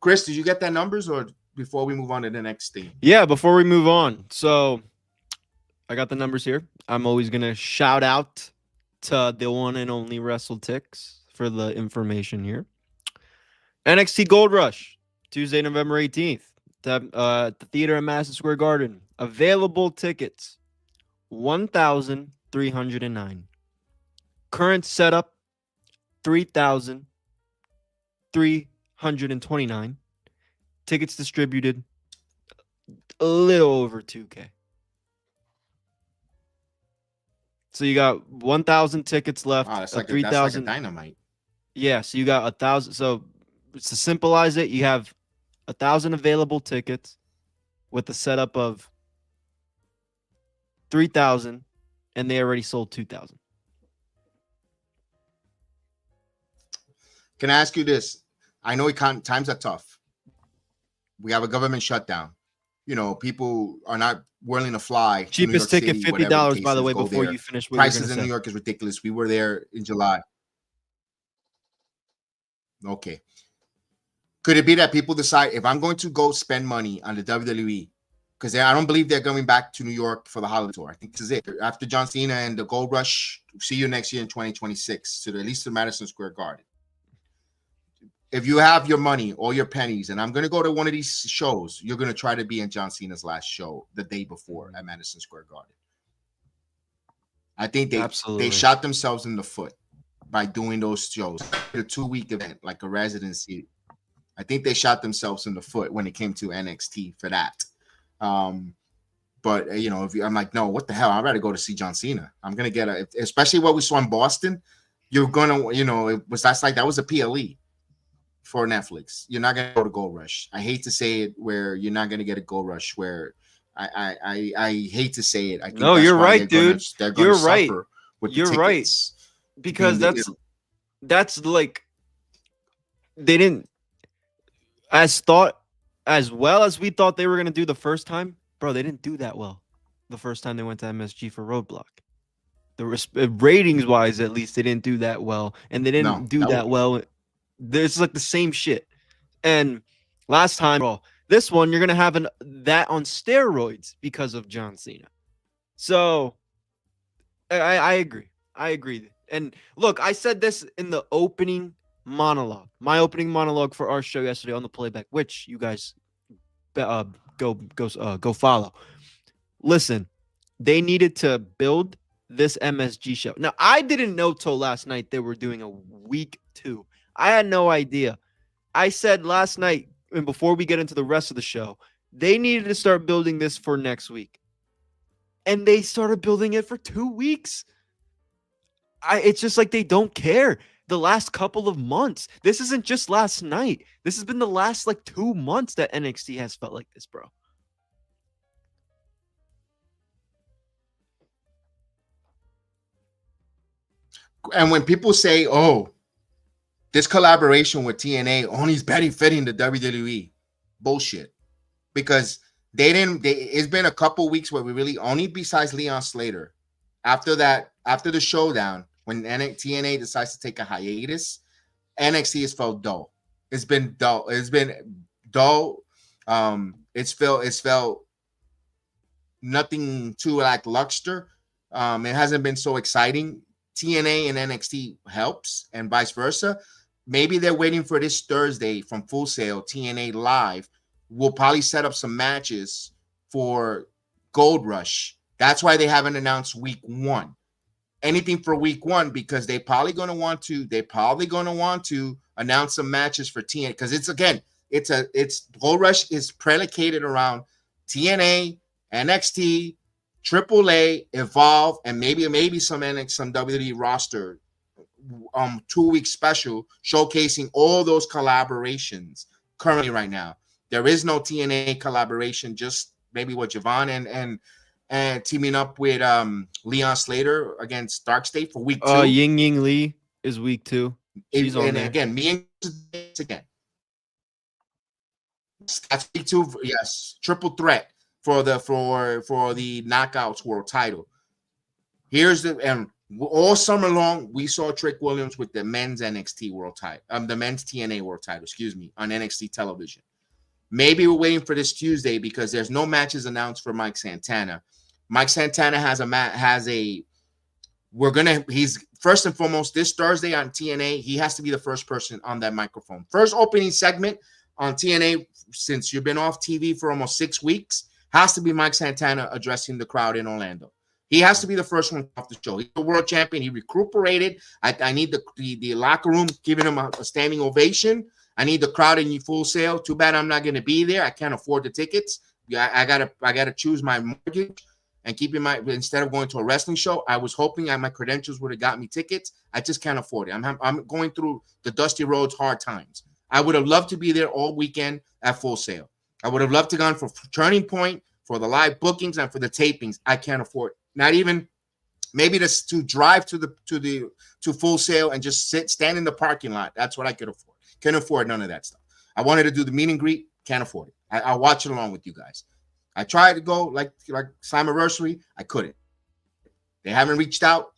Chris, did you get that numbers, or before we move on to the next thing? Yeah, before we move on. So I got the numbers here. I'm always going to shout out to the one and only WrestleTix for the information here. NXT Gold Rush, Tuesday, November 18th, at the theater at Madison Square Garden. Available tickets, 1,309. Current setup, 3,329. Tickets distributed, a little over 2K. So you got 1,000 tickets left. That's like 3,000 dynamite. Yeah, so you got 1,000. So to symbolize it, you have 1,000 available tickets with a setup of 3,000, and they already sold 2,000. Can I ask you this? I know times are tough. We have a government shutdown. People are not willing to fly. Cheapest ticket, $50, by the way, before you finish. Prices in New York is ridiculous. We were there in July. Okay. Could it be that people decide, if I'm going to go spend money on the WWE, because I don't believe they're going back to New York for the holiday tour. I think this is it. After John Cena and the Gold Rush, see you next year in 2026 to at least to Madison Square Garden. If you have your money or your pennies, and I'm going to go to one of these shows, you're going to try to be in John Cena's last show the day before at Madison Square Garden. I think they shot themselves in the foot by doing those shows. A 2-week event, like a residency. I think they shot themselves in the foot when it came to NXT for that. But you know, I'm like, no, what the hell? I'd rather go to see John Cena. I'm gonna get especially what we saw in Boston. You're gonna, you know, that was a PLE for Netflix. You're not gonna go to Gold Rush. I hate to say it, where you're not gonna get a Gold Rush. Where I hate to say it. I think no, you're right, dude. You're right. You're right, because that's like they didn't as well as we thought they were gonna do the first time, bro. They didn't do that well the first time they went to MSG for Roadblock. The ratings wise, at least, they didn't do that well, and they didn't do that well. There's like the same shit. And last time, bro, this one you're gonna have that on steroids because of John Cena. So I agree. I agree. And look, I said this in the opening monologue, my opening monologue for our show yesterday on the playback, which you guys go follow. Listen, they needed to build this MSG show. Now, I didn't know till last night they were doing a week 2. I had no idea. I said last night, and before we get into the rest of the show, they needed to start building this for next week. And they started building it for 2 weeks. It's just like they don't care. The last couple of months. This isn't just last night. This has been the last like 2 months that NXT has felt like this, bro. And when people say, oh, this collaboration with TNA only is benefiting the WWE, bullshit. Because it's been a couple weeks where we really only, besides Leon Slater, after the showdown, when TNA decides to take a hiatus, NXT has felt dull. It's been dull. It's been dull. It's felt nothing too lackluster. It hasn't been so exciting. TNA and NXT helps, and vice versa. Maybe they're waiting for this Thursday from Full Sail. TNA Live will probably set up some matches for Gold Rush. That's why they haven't announced week 1. Anything for week 1, because they're probably going to want to announce some matches for TNA, because it's Gold Rush is predicated around TNA, NXT, AAA, Evolve, and maybe some WWE roster 2-week special showcasing all those collaborations currently right now. There is no TNA collaboration, just maybe with Javon and teaming up with Leon Slater against Dark State for week 2. Ying Lee is week 2. She's on there. Again, me and again. That's week 2. Yes, triple threat for the Knockouts World Title. And all summer long we saw Trick Williams with the men's NXT World Title, the men's TNA World Title, on NXT television. Maybe we're waiting for this Tuesday because there's no matches announced for Mike Santana. Mike Santana he's first and foremost this Thursday on TNA. He has to be the first person on that microphone. First opening segment on TNA since you've been off TV for almost 6 weeks has to be Mike Santana addressing the crowd in Orlando. He has to be the first one off the show. He's the world champion. He recuperated. I need the locker room giving him a standing ovation. I need the crowd in Full Sail. Too bad I'm not going to be there. I can't afford the tickets. I gotta choose my mortgage and instead of going to a wrestling show. I was hoping my credentials would have got me tickets. I just can't afford it. I'm going through the Dusty Roads hard times. I would have loved to be there all weekend at Full Sail. I would have loved to gone for Turning Point, for the live bookings, and for the tapings. I can't afford it. Not even maybe to drive to Full Sail and just stand in the parking lot. That's what I could afford. Can't afford none of that stuff. I wanted to do the meet and greet. Can't afford it. I'll watch it along with you guys. I tried to go like Slammiversary. I couldn't. They haven't reached out.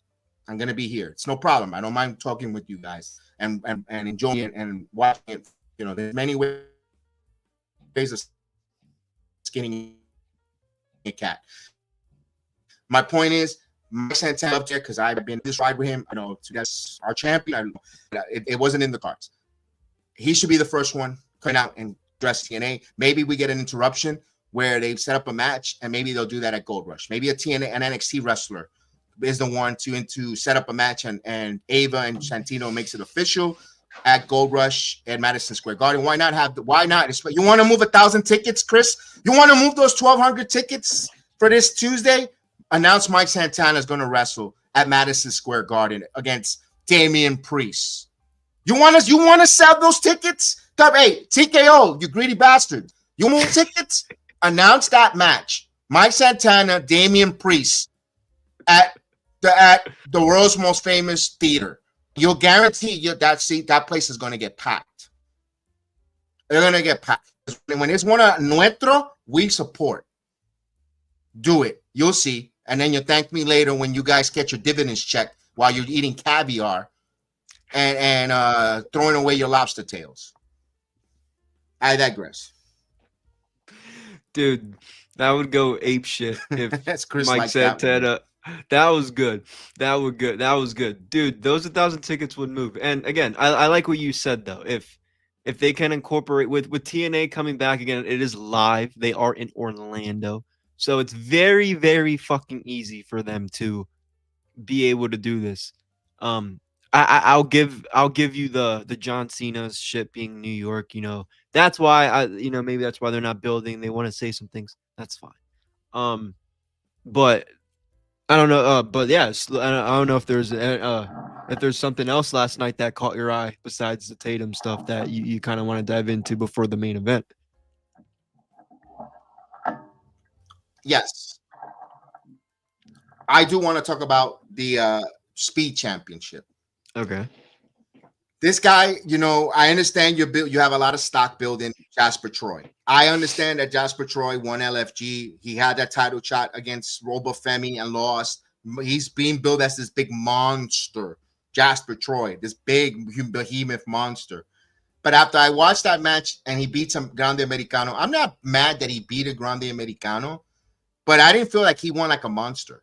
I'm gonna be here. It's no problem. I don't mind talking with you guys and enjoying it and watching it. There's many ways of skinning cat. My point is, Mike Santana up there because I've been this ride with him. I know that's our champion. It wasn't in the cards. He should be the first one coming out and dress TNA. Maybe we get an interruption where they've set up a match, and maybe they'll do that at Gold Rush. Maybe a TNA and NXT wrestler is the one to set up a match, and Ava and Santino makes it official at Gold Rush at Madison Square Garden. Why not? You want to move 1,000 tickets, Chris? You want to move those 1,200 tickets for this Tuesday? Announce Mike Santana is going to wrestle at Madison Square Garden against Damian Priest. You want to sell those tickets? Hey, TKO, you greedy bastard. You move tickets? Announce that match. Mike Santana, Damian Priest at the world's most famous theater. You'll guarantee that place is going to get packed. They're going to get packed. When it's one of nuestro, we support. Do it. You'll see. And then you'll thank me later when you guys get your dividends checked while you're eating caviar and throwing away your lobster tails. I digress. Dude, that would go ape shit if That's Chris Mike like Santana. That was good. That was good. Dude, those 1,000 tickets would move. And again, I like what you said though. If they can incorporate with TNA coming back again, it is live. They are in Orlando. So it's very, very fucking easy for them to be able to do this. I'll give you the John Cena's shit being New York, That's why maybe that's why they're not building. They want to say some things. That's fine. But I don't know. But yes, I don't know if there's something else last night that caught your eye besides the Tatum stuff that you kind of want to dive into before the main event. Yes. I do want to talk about the Speed Championship. Okay. This guy, I understand you have a lot of stock building Jasper Troy. I understand that Jasper Troy won LFG. He had that title shot against Robo Femi and lost. He's being built as this big monster, Jasper Troy, this big behemoth monster. But after I watched that match and he beat some Grande Americano, I'm not mad that he beat a Grande Americano, but I didn't feel like he won like a monster.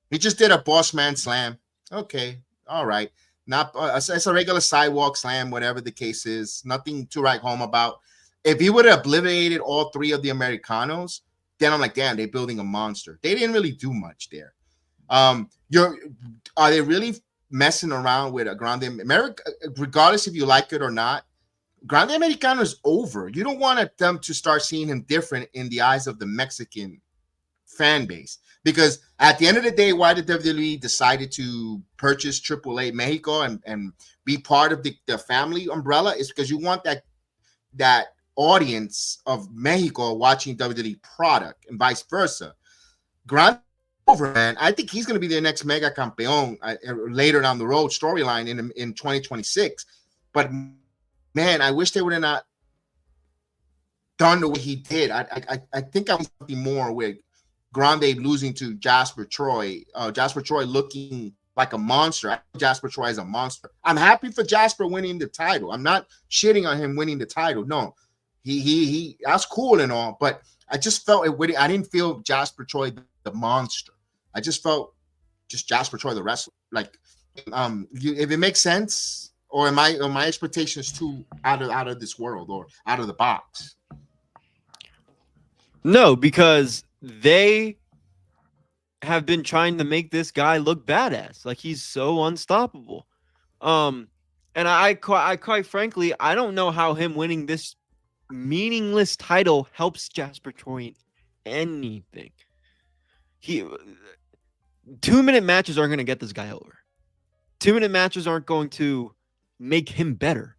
He just did a boss man slam. Okay, all right. Not it's a regular sidewalk slam, whatever the case is. Nothing to write home about. If he would have obliterated all three of the Americanos, then I'm like, damn, they're building a monster. They didn't really do much there. Are they really messing around with a Grande America? Regardless if you like it or not, Grande Americano is over. You don't want them to start seeing him different in the eyes of the Mexican fan base. Because at the end of the day, why the WWE decided to purchase AAA Mexico and be part of the family umbrella is because you want that audience of Mexico watching WWE product and vice versa. Grande over, man. I think he's going to be their next Mega Campeón later down the road storyline in 2026. But man, I wish they would have not done the way he did. I think I want something more with Grande losing to Jasper Troy. Jasper Troy looking like a monster. Jasper Troy is a monster. I'm happy for Jasper winning the title. I'm not shitting on him winning the title. No, he that's cool and all, but I just felt it. I didn't feel Jasper Troy the monster. I just felt just Jasper Troy the wrestler. Like, if it makes sense, or am my expectations too out of this world or out of the box? No, because they have been trying to make this guy look badass. Like, he's so unstoppable. And I quite frankly, I don't know how him winning this meaningless title helps Jasper Troy in anything. 2-minute matches aren't going to get this guy over. 2-minute matches aren't going to make him better.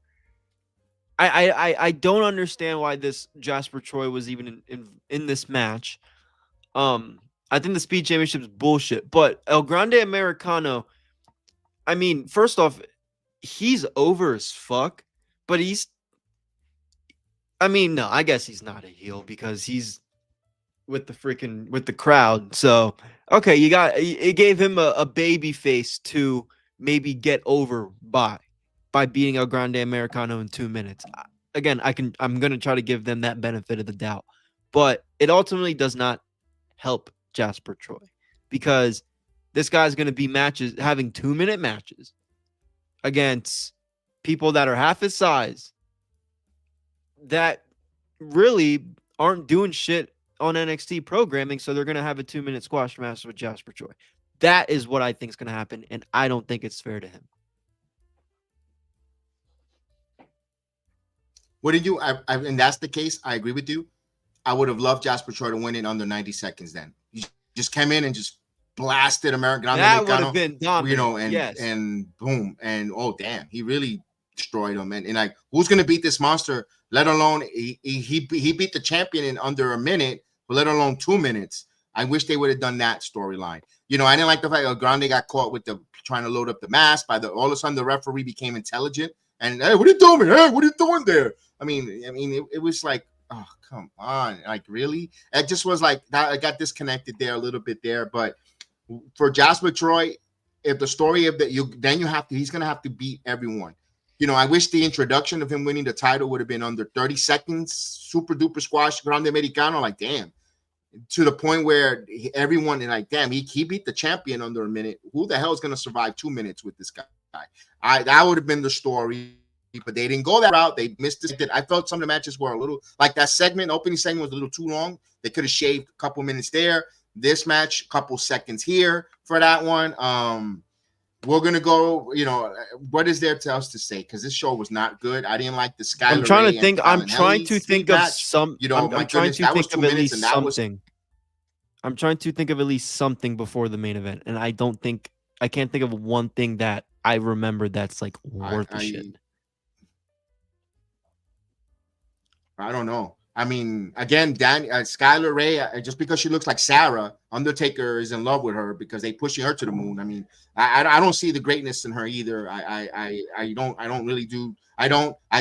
I don't understand why this Jasper Troy was even in this match. I think the Speed Championship is bullshit. But El Grande Americano, I mean, first off, he's over as fuck. But no, I guess he's not a heel because he's with the crowd. So, okay, it gave him a baby face to maybe get over by beating El Grande Americano in 2 minutes. Again, I'm going to try to give them that benefit of the doubt. But it ultimately does not help Jasper Troy, because this guy's going to be having 2-minute matches against people that are half his size that really aren't doing shit on NXT programming. So they're going to have a 2-minute squash match with Jasper Troy. That is what I think is going to happen. And I don't think it's fair to him. What did you, and that's the case. I agree with you. I would have loved Jasper Troy to win in under 90 seconds then. You just came in and just blasted American. That would have been dominant. You know, and boom. And oh, damn, he really destroyed him. And like, who's going to beat this monster, let alone he beat the champion in under a minute, but let alone 2 minutes. I wish they would have done that storyline. You know, I didn't like the fact that Grande got caught with the trying to load up the mask. All of a sudden the referee became intelligent and, hey, what are you doing? Hey, what are you doing there? I mean, it was like, oh, come on. Like, really? It just was like, I got disconnected there a little bit there. But for Jasper Troy, if the story of that, he's going to have to beat everyone. You know, I wish the introduction of him winning the title would have been under 30 seconds, super duper squash, Grande Americano. Like, damn. To the point where everyone is like, damn, he beat the champion under a minute. Who the hell is going to survive 2 minutes with this guy? That would have been the story, but they didn't go that route. They missed it. I felt some of the matches were a little like that opening segment was a little too long. They could have shaved a couple minutes there. This match, a couple seconds here for that one. We're gonna go. You know, what is there to else to say? Because this show was not good. I didn't like the Skylar. I'm trying to think of some. You know, I'm trying to think of at least something. I'm trying to think of at least something before the main event, and I can't think of one thing that I remember that's like worth the shit. I don't know. I mean, again, Skylar Ray, just because she looks like Sarah, Undertaker is in love with her because they pushing her to the moon. I mean, I don't see the greatness in her either. I don't really do. I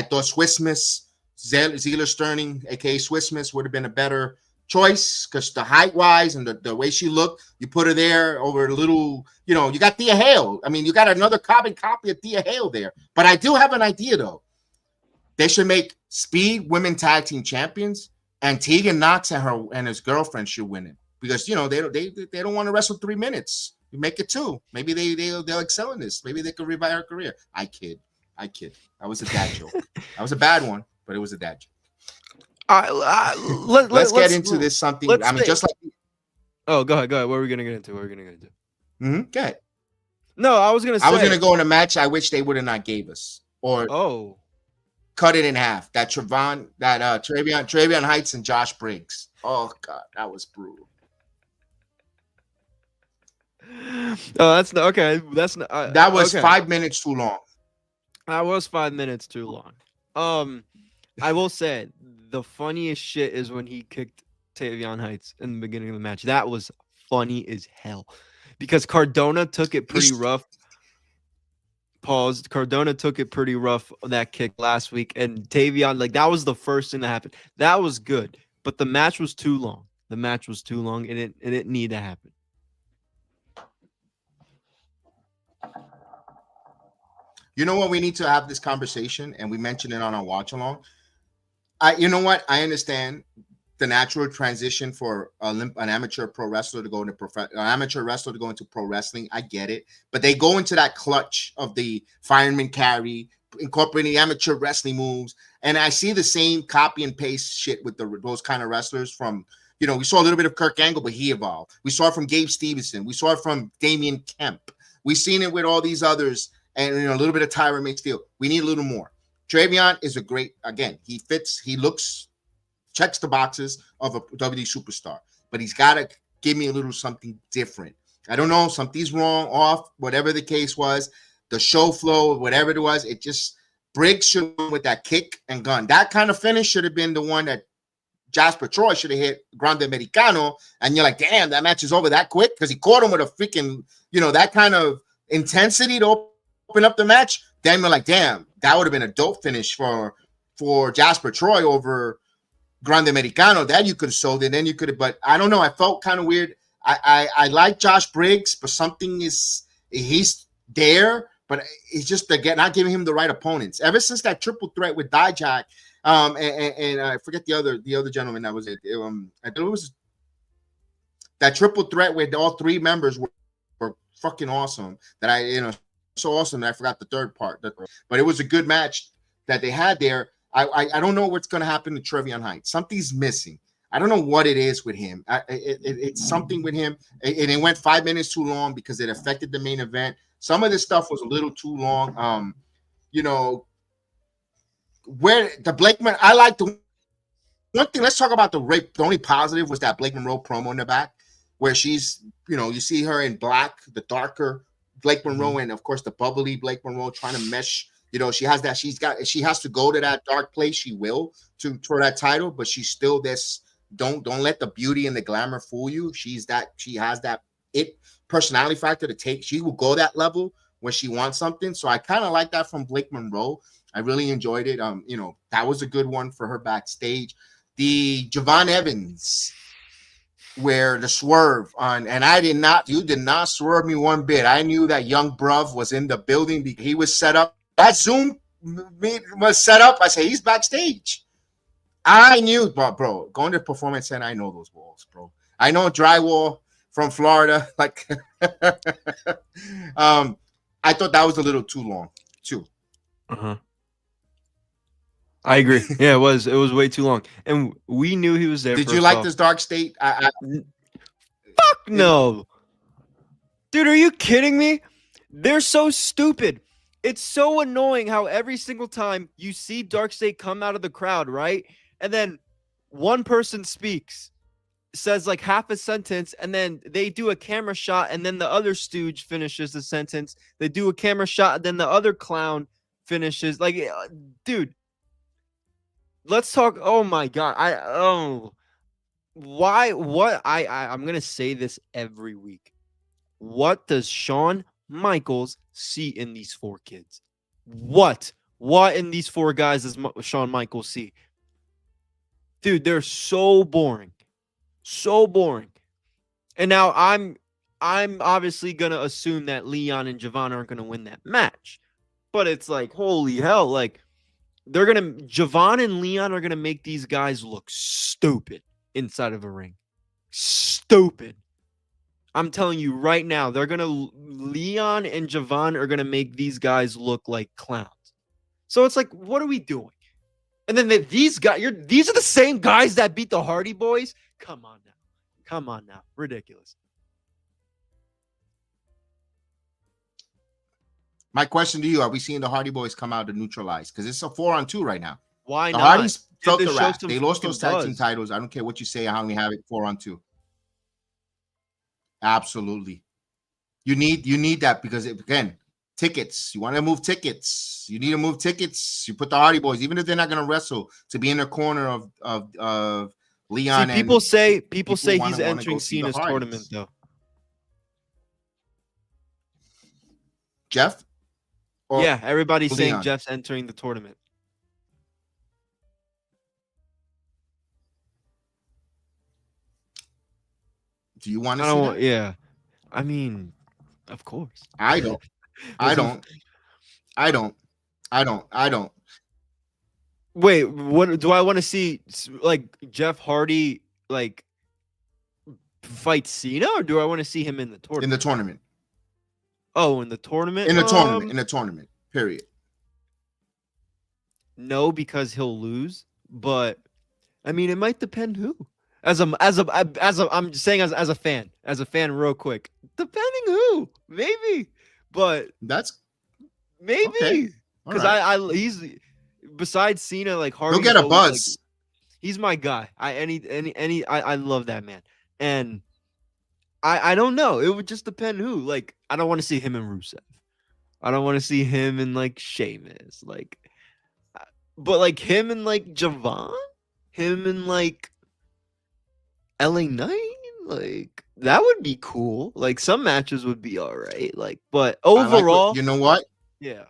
thought Swiss Miss Zieler Sterling, aka Swiss Miss, would have been a better choice because the height wise and the way she looked, you put her there over a little, you know, you got Thea Hale. I mean, you got another carbon copy of Thea Hale there. But I do have an idea though. They should make Speed women tag team champions, and Tegan Knox and his girlfriend should win it because you know they don't want to wrestle 3 minutes. You make it 2. Maybe they'll excel in this. Maybe they could revive her career. I kid. That was a dad joke. That was a bad one, but it was a dad joke. Let's get into this something. I mean, just like. Oh, go ahead. What are we gonna get into? Go ahead. No, I was gonna go in a match. I wish they would have not gave us or cut it in half. That Travion Heights and Josh Briggs. Oh God, that was brutal. Oh, that's not okay. That's not. That was 5 minutes too long. That was 5 minutes too long. I will say the funniest shit is when he kicked Tavion Heights in the beginning of the match. That was funny as hell because Cardona took it pretty rough. Paused. Cardona took it pretty rough on that kick last week, and Tavion, like that was the first thing that happened. That was good, but the match was too long. And it didn't need to happen. You know what? We need to have this conversation, and we mentioned it on our watch along. You know what? I understand the natural transition for an amateur pro wrestler to go into pro wrestling. I get it, but they go into that clutch of the fireman carry, incorporating amateur wrestling moves, and I see the same copy and paste shit with those kind of wrestlers from. You know, we saw a little bit of Kirk Angle, but he evolved. We saw it from Gabe Stevenson. We saw it from Damian Kemp. We've seen it with all these others, and a little bit of Tyron McSteel. We need a little more. Travion is he fits, checks the boxes of a WWE superstar, but he's got to give me a little something different. I don't know, something's wrong, off, whatever the case was, the show flow, whatever it was, it just, Briggs should have with that kick and gun. That kind of finish should have been the one that Jasper Troy should have hit Grande Americano, and you're like, damn, that match is over that quick because he caught him with a freaking, that kind of intensity to open up the match. Then we're like, damn, that would have been a dope finish for Jasper Troy over Grande Americano. That you could have sold it, then you could have, but I don't know. I felt kind of weird. I like Josh Briggs, but he's there, but it's just not giving him the right opponents. Ever since that triple threat with Dijak, and I forget the other gentleman that was it. I thought it was that triple threat with all three members were fucking awesome. That so awesome that I forgot the third part. But it was a good match that they had there. I don't know what's going to happen to Trevion Heights. Something's missing. I don't know what it is with him. It's something with him. And it went 5 minutes too long because it affected the main event. Some of this stuff was a little too long. Where the Blakeman, I like the one thing. Let's talk about the rape. The only positive was that Blake Monroe promo in the back, where she's, you see her in black, the darker Blake Monroe, and of course the bubbly Blake Monroe trying to mesh. She has that. She has to go to that dark place. She will for that title, but she's still this. Don't let the beauty and the glamour fool you. She has that personality factor to take. She will go that level when she wants something. So I kind of like that from Blake Monroe. I really enjoyed it. That was a good one for her backstage. The Javon Evans, where the swerve on, and you did not swerve me one bit. I knew that young bruv was in the building because he was set up. That Zoom was set up. I say he's backstage. I knew, bro, going to Performance Center, I know those walls, bro. I know drywall from Florida. Like, I thought that was a little too long, too. I agree. Yeah, it was way too long, and we knew he was there. Did you like this Dark State? Fuck no, dude. Are you kidding me? They're so stupid. It's so annoying how every single time you see Dark State come out of the crowd, right? And then one person speaks, says like half a sentence, and then they do a camera shot, and then the other stooge finishes the sentence. They do a camera shot, and then the other clown finishes. Like, dude, let's talk. Oh my God. I'm going to say this every week. What does Shawn Michaels see in these four kids? What in these four guys does Shawn Michaels see? Dude, they're so boring. So boring. And now I'm obviously gonna assume that Leon and Javon aren't gonna win that match. But it's like, holy hell, like Javon and Leon are gonna make these guys look stupid inside of a ring. Stupid. I'm telling you right now, Leon and Javon are gonna make these guys look like clowns. So it's like, what are we doing? And then these are the same guys that beat the Hardy Boys? Come on now. Ridiculous. My question to you, are we seeing the Hardy Boys come out to neutralize? Because it's a 4-on-2 right now. Why the not? Hardys felt the wrath. They lost those tag team titles. I don't care what you say, how we have it 4-on-2. Absolutely. You need that because, again, tickets. You want to move tickets. You need to move tickets. You put the Hardy Boys, even if they're not going to wrestle, to be in the corner of Leon. See, people say he's entering CENA's tournament, though. Jeff? Yeah, everybody's saying Jeff's entering the tournament. Do you want to see that? Yeah. I mean, of course. I don't. Wait, what do I want to see? Like Jeff Hardy, like fight Cena, or do I want to see him in the tournament? In the tournament. Oh, in the tournament. In the tournament. Period. No, because he'll lose. But I mean, it might depend who. I'm saying as a fan, real quick. Depending who, maybe. But that's maybe because he's besides Cena, like Hardy. He'll get a buzz. Like, he's my guy. I love that man, and I don't know. It would just depend who. Like, I don't want to see him and Rusev. I don't want to see him and like Sheamus. Like, but like him and like Javon, him and like LA Knight, like that would be cool. Like some matches would be all right. Like, but overall, you know what? Yeah.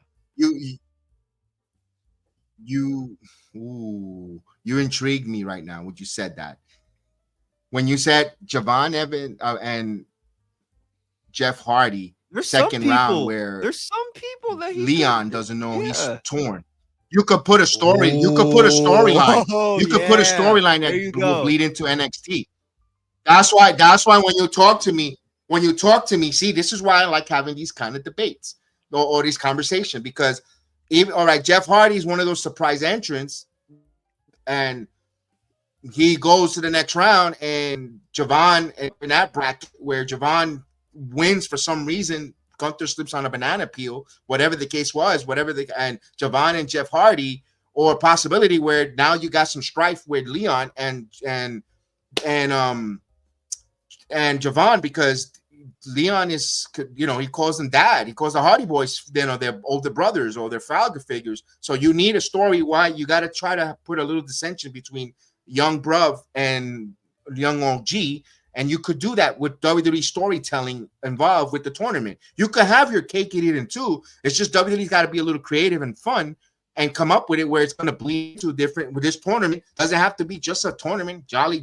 You intrigued me right now when you said that. When you said Javon Evans and Jeff Hardy, there's second round, where there's some people that Leon doesn't know he's torn. You could put a story. You could put a storyline. You could put a storyline that will bleed into NXT. That's why when you talk to me, see, this is why I like having these kind of debates or these conversations, because even all right, Jeff Hardy is one of those surprise entrants, and he goes to the next round, and Javon in that bracket where Javon wins for some reason, Gunther slips on a banana peel, whatever the case was, and Javon and Jeff Hardy, or a possibility where now you got some strife with Leon and Javon, because Leon is, he calls them dad. He calls the Hardy Boys, their older brothers or their father figures. So you need a story why you got to try to put a little dissension between young bruv and young OG. And you could do that with WWE storytelling involved with the tournament. You could have your cake and eat it too. It's just WWE's got to be a little creative and fun and come up with it where it's going to bleed to different. With this tournament, doesn't have to be just a tournament. Jolly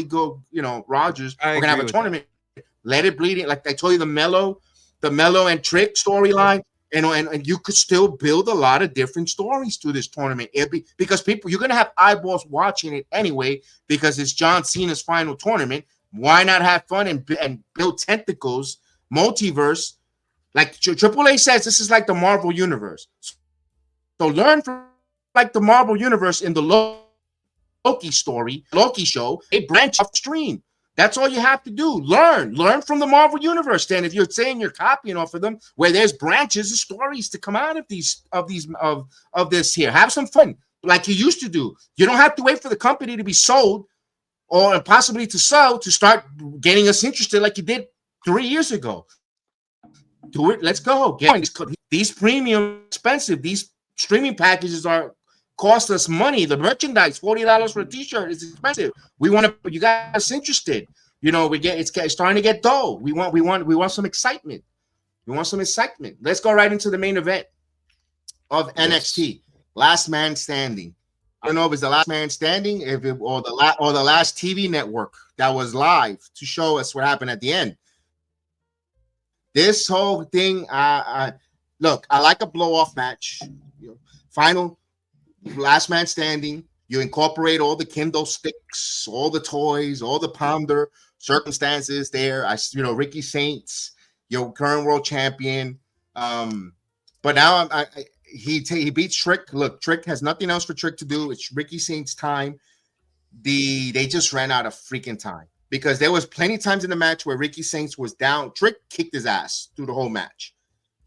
go, Rogers. We're gonna have a tournament. Let it bleed it. Like I told you, the Mello and Trick storyline, and you could still build a lot of different stories to this tournament. Because you're gonna have eyeballs watching it anyway, because it's John Cena's final tournament. Why not have fun and build tentacles, multiverse? Like Triple A says, this is like the Marvel universe. So learn from like the Marvel universe in the Loki story, Loki show, a branch off stream. That's all you have to do. Learn from the Marvel universe. Then if you're saying you're copying off of them, where there's branches of stories to come out of this here. Have some fun like you used to do. You don't have to wait for the company to be sold or possibly to sell to start getting us interested like you did 3 years ago. Do it. Let's go. These premium expensive. These streaming packages cost us money. The merchandise, $40 for a t-shirt, is expensive. You got us interested. It's starting to get dull. We want some excitement. Let's go right into the main event of NXT. Last man standing. I don't know if it's the last man standing, or the last TV network that was live to show us what happened at the end. This whole thing, look, I like a blow-off match. Final last man standing. You incorporate all the Kindle sticks, all the toys, all the pounder circumstances there. Ricky Saints, your current world champion. But now he beats Trick. Look, Trick has nothing else for Trick to do. It's Ricky Saints' time. They just ran out of freaking time, because there was plenty of times in the match where Ricky Saints was down. Trick kicked his ass through the whole match.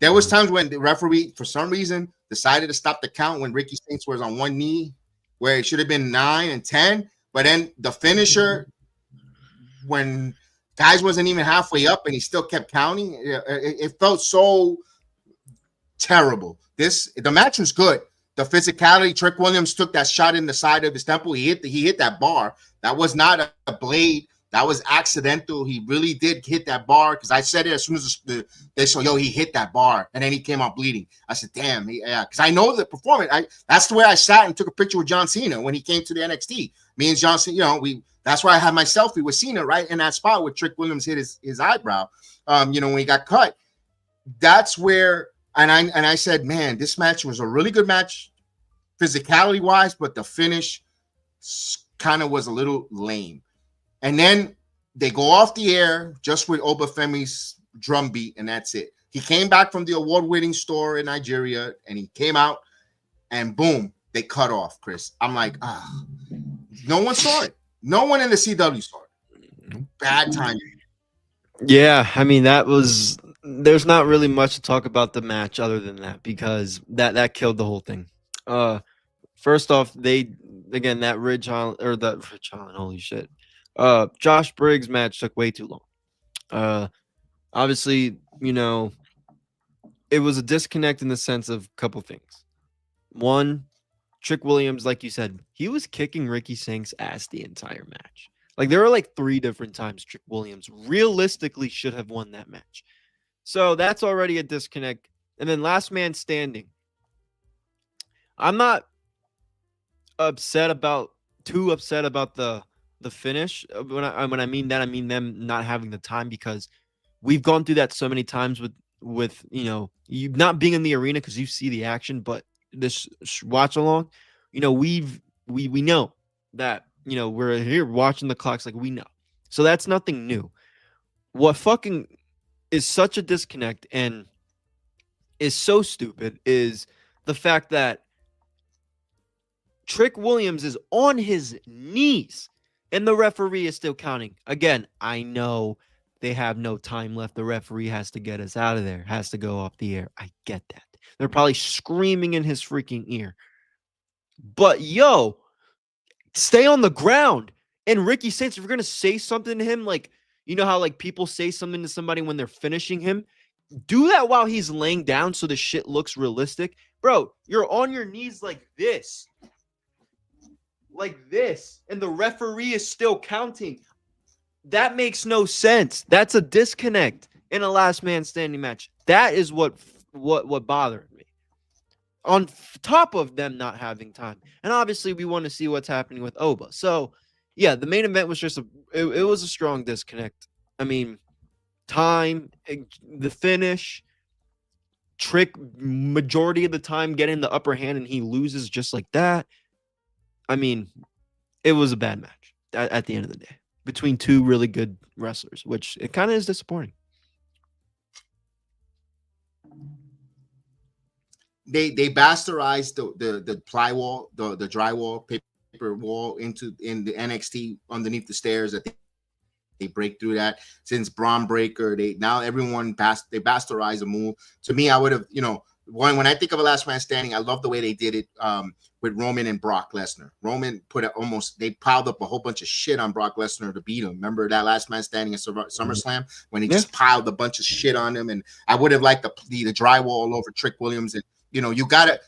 There was times when the referee, for some reason, decided to stop the count when Ricky Saints was on one knee, where it should have been 9 and 10. But then the finisher, when guys wasn't even halfway up and he still kept counting, it felt so terrible. The match was good. The physicality, Trick Williams took that shot in the side of his temple. He hit that bar. That was not a blade. That was accidental. He really did hit that bar, because I said it as soon as they saw, he hit that bar, and then he came out bleeding. I said, damn, because I know the performance. That's the way I sat and took a picture with John Cena when he came to the NXT. Me and John Cena, that's why I had my selfie with Cena right in that spot where Trick Williams hit his eyebrow. When he got cut. That's where, and I said, man, this match was a really good match, physicality wise, but the finish kind of was a little lame. And then they go off the air just with Obafemi's drum beat, and that's it. He came back from the award-winning store in Nigeria, and he came out, and boom, they cut off, Chris. I'm like, no one saw it. No one in the CW saw it. Bad timing. Yeah, I mean, there's not really much to talk about the match other than that, because that killed the whole thing. First off, that Ridge Holland, holy shit. Josh Briggs match took way too long. Obviously, it was a disconnect in the sense of a couple things. One, Trick Williams, like you said, he was kicking Ricky Saints' ass the entire match. Like, there were like 3 different times Trick Williams realistically should have won that match. So that's already a disconnect. And then last man standing. I'm not too upset about the finish. When I mean that, I mean them not having the time, because we've gone through that so many times with you not being in the arena because you see the action, but this watch along, we know that we're here watching the clocks, like we know. So that's nothing new. What fucking is such a disconnect and is so stupid is the fact that Trick Williams is on his knees and the referee is still counting. Again, I know they have no time left. The referee has to get us out of there, has to go off the air. I get that. They're probably screaming in his freaking ear. But yo, stay on the ground. And Ricky Saints, if you're going to say something to him, like, you know how like people say something to somebody when they're finishing him? Do that while he's laying down so the shit looks realistic. Bro, you're on your knees like this. Like this. And the referee is still counting. That makes no sense. That's a disconnect in a last man standing match. That is what bothered me. On top of them not having time. And obviously we want to see what's happening with Oba. So, yeah, the main event was just it was a strong disconnect. I mean, time, the finish, Trick majority of the time getting the upper hand and he loses just like that. I mean, it was a bad match at the end of the day between two really good wrestlers, which it kind of is disappointing. They bastardized the plywall, the drywall paper wall in the NXT underneath the stairs. I think they break through that since Braun Breaker. Now everyone they bastardized the move. To me, I would have, when I think of a last man standing, I love the way they did it with Roman and Brock Lesnar. Roman they piled up a whole bunch of shit on Brock Lesnar to beat him. Remember that last man standing at SummerSlam when he just piled a bunch of shit on him? And I would have liked the drywall all over Trick Williams. And you got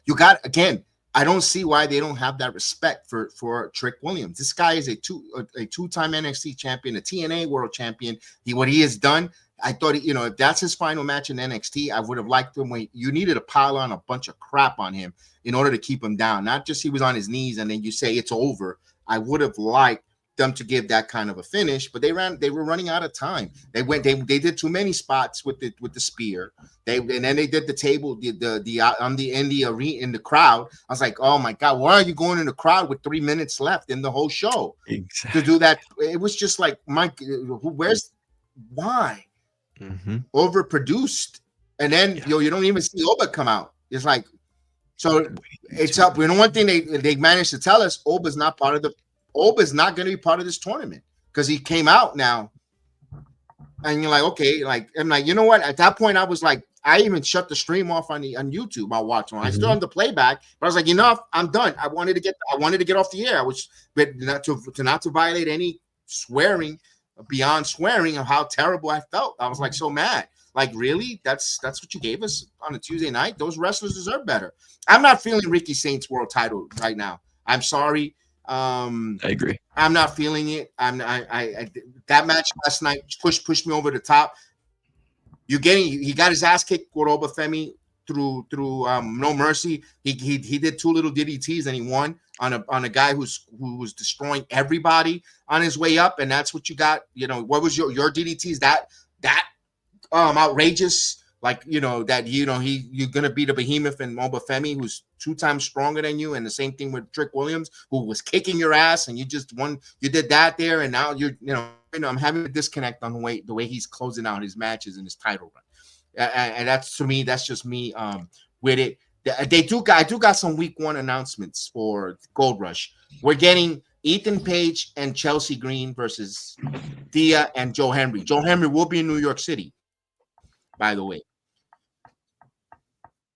again. I don't see why they don't have that respect for Trick Williams. This guy is a two-time NXT champion, a TNA world champion. What he has done, I thought, if that's his final match in NXT, I would have liked him when you needed to pile on a bunch of crap on him in order to keep him down. Not just he was on his knees and then you say it's over. I would have liked them to give that kind of a finish, but they were running out of time. They did too many spots with the spear. And then they did the table, in the crowd. I was like, oh my God, why are you going in the crowd with 3 minutes left in the whole show? Exactly. To do that? It was just like, Mike, why? Mm-hmm. Overproduced. And then you don't even see Oba come out. It's like, so it's up. One thing they managed to tell us, Oba's not going to be part of this tournament because he came out now. And you're like, okay, I'm like, you know what? At that point, I was like, I even shut the stream off on YouTube. I watched one. I still on the playback, but I was like, I'm done. I wanted to get off the air. But not to violate any swearing beyond swearing of how terrible I felt. I was like so mad. Like, really? That's what you gave us on a Tuesday night? Those wrestlers deserve better. I'm not feeling Ricky Saints world title right now. I'm sorry. I agree. I'm not feeling it. That match last night pushed me over the top. He got his ass kicked with Obafemi through No Mercy. He did 2 little DDTs and he won on a guy who was destroying everybody on his way up, and that's what you got. What was your DDTs? That outrageous. Like, you're gonna beat a behemoth in Obafemi who's 2 times stronger than you, and the same thing with Trick Williams, who was kicking your ass, and you just won. You did that there, and now I'm having a disconnect on the way he's closing out his matches in his title run, and that's, to me, that's just me with it. I do got some week 1 announcements for Gold Rush. We're getting Ethan Page and Chelsea Green versus Thea and Joe Henry. Joe Henry will be in New York City, by the way.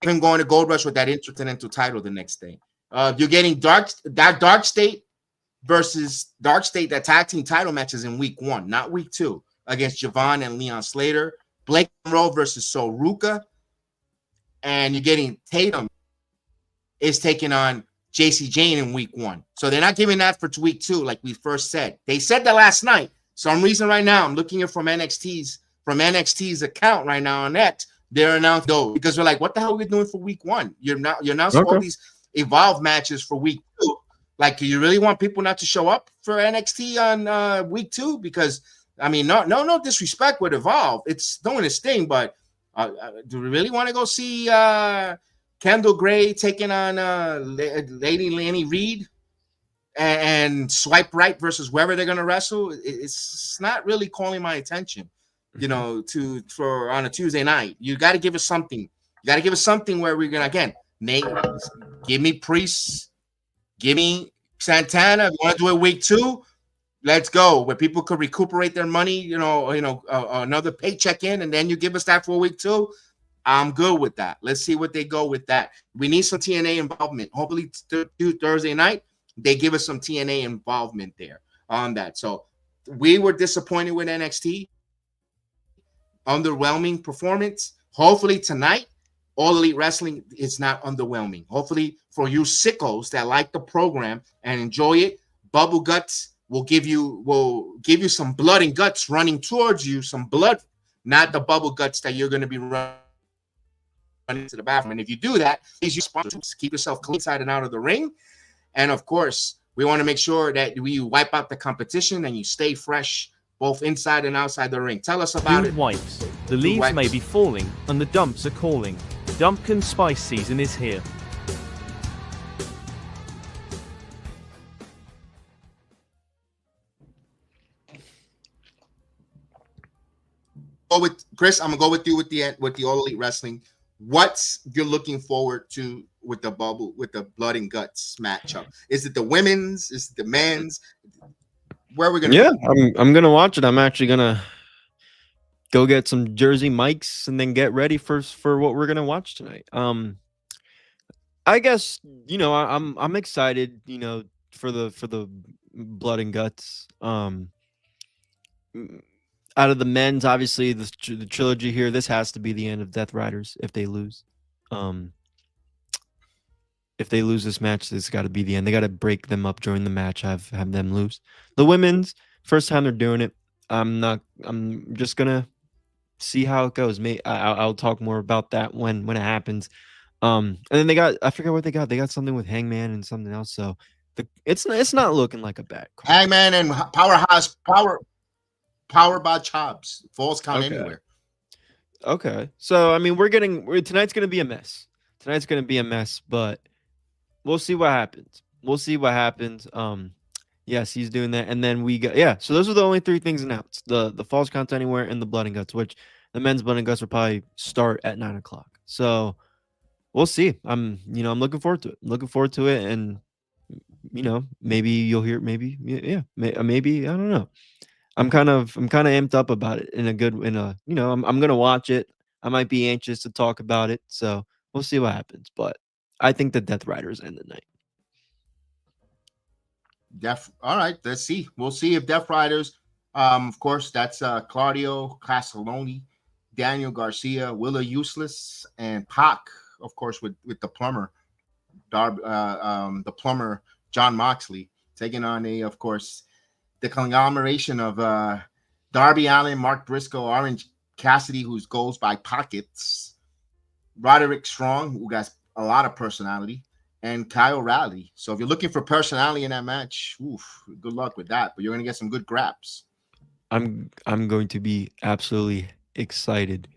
Even going to Gold Rush with that Intercontinental title the next day. You're getting Dark State versus Dark State. That tag team title matches in week 1, not week 2, against Javon and Leon Slater. Blake Monroe versus Sol Ruka. And you're getting Tatum is taking on JC Jane in week 1. So they're not giving that for week 2, like we first said. They said that last night. Some reason right now, I'm looking at from NXT's account right now on X. They're announced those because we're like, what the hell are we doing for week 1? You're announcing all these Evolve matches for week 2. Like, do you really want people not to show up for NXT on week 2? Because I mean, no disrespect with Evolve, it's doing its thing, but do we really want to go see Kendall Gray taking on Lady Lanny Reed and swipe right versus wherever they're gonna wrestle, it's not really calling my attention. You know, for on a Tuesday night, you got to give us something. You got to give us something where we're gonna again, Nate, give me Priest, give me Santana. If you want to do it week 2, let's go. Where people could recuperate their money, another paycheck in, and then you give us that for week 2. I'm good with that. Let's see what they go with that. We need some TNA involvement. Hopefully, Thursday night they give us some TNA involvement there on that. So we were disappointed with NXT. Underwhelming performance. Hopefully tonight, All Elite Wrestling is not underwhelming. Hopefully for you sickos that like the program and enjoy it, Bubble Guts will give you some blood and guts running towards you, some blood, not the bubble guts that you're going to be running to the bathroom. And if you do that, please use sponsors. Keep yourself clean inside and out of the ring. And of course, we want to make sure that we wipe out the competition and you stay fresh both inside and outside the ring. Tell us about it. Wipes. The leaves may be falling and the dumps are calling. Dumpkin spice season is here. Go with Chris. I'm gonna go with you with the All Elite Wrestling. What's you're looking forward to with the blood and guts matchup? Is it the women's? Is it the men's? Where are we gonna? Yeah, I'm gonna watch it. I'm actually gonna go get some Jersey mics and then get ready for what we're gonna watch tonight. I guess I'm excited. For the blood and guts. Out of the men's, obviously the trilogy here. This has to be the end of Death Riders if they lose. If they lose this match, this got to be the end. They got to break them up during the match, have them lose. The women's, first time they're doing it. I'm just gonna see how it goes. I'll talk more about that when it happens. And then I forget what they got. They got something with Hangman and something else. So it's not looking like a bad card. Hangman and Powerhouse Power by Chops. Falls count anywhere. Okay. So I mean, tonight's gonna be a mess. Tonight's gonna be a mess, but we'll see what happens. Yes, he's doing that. And then so those are the only 3 things announced. The Falls Count Anywhere and the Blood and Guts, which the men's Blood and Guts will probably start at 9:00. So we'll see. I'm looking forward to it. And maybe you'll hear maybe I don't know. I'm kind of amped up about it I'm gonna watch it. I might be anxious to talk about it. So we'll see what happens. But I think the Death Riders end the night. All right, let's see. We'll see if Death Riders. Of course, that's Claudio Castelloni, Daniel Garcia, Willa Useless, and Pac. Of course, with the plumber, the plumber John Moxley taking on the conglomeration of Darby Allin, Mark Briscoe, Orange Cassidy, who goes by Pockets, Roderick Strong, who got a lot of personality, and Kyle O'Reilly. So if you're looking for personality in that match, good luck with that. But you're going to get some good graps. I'm going to be absolutely excited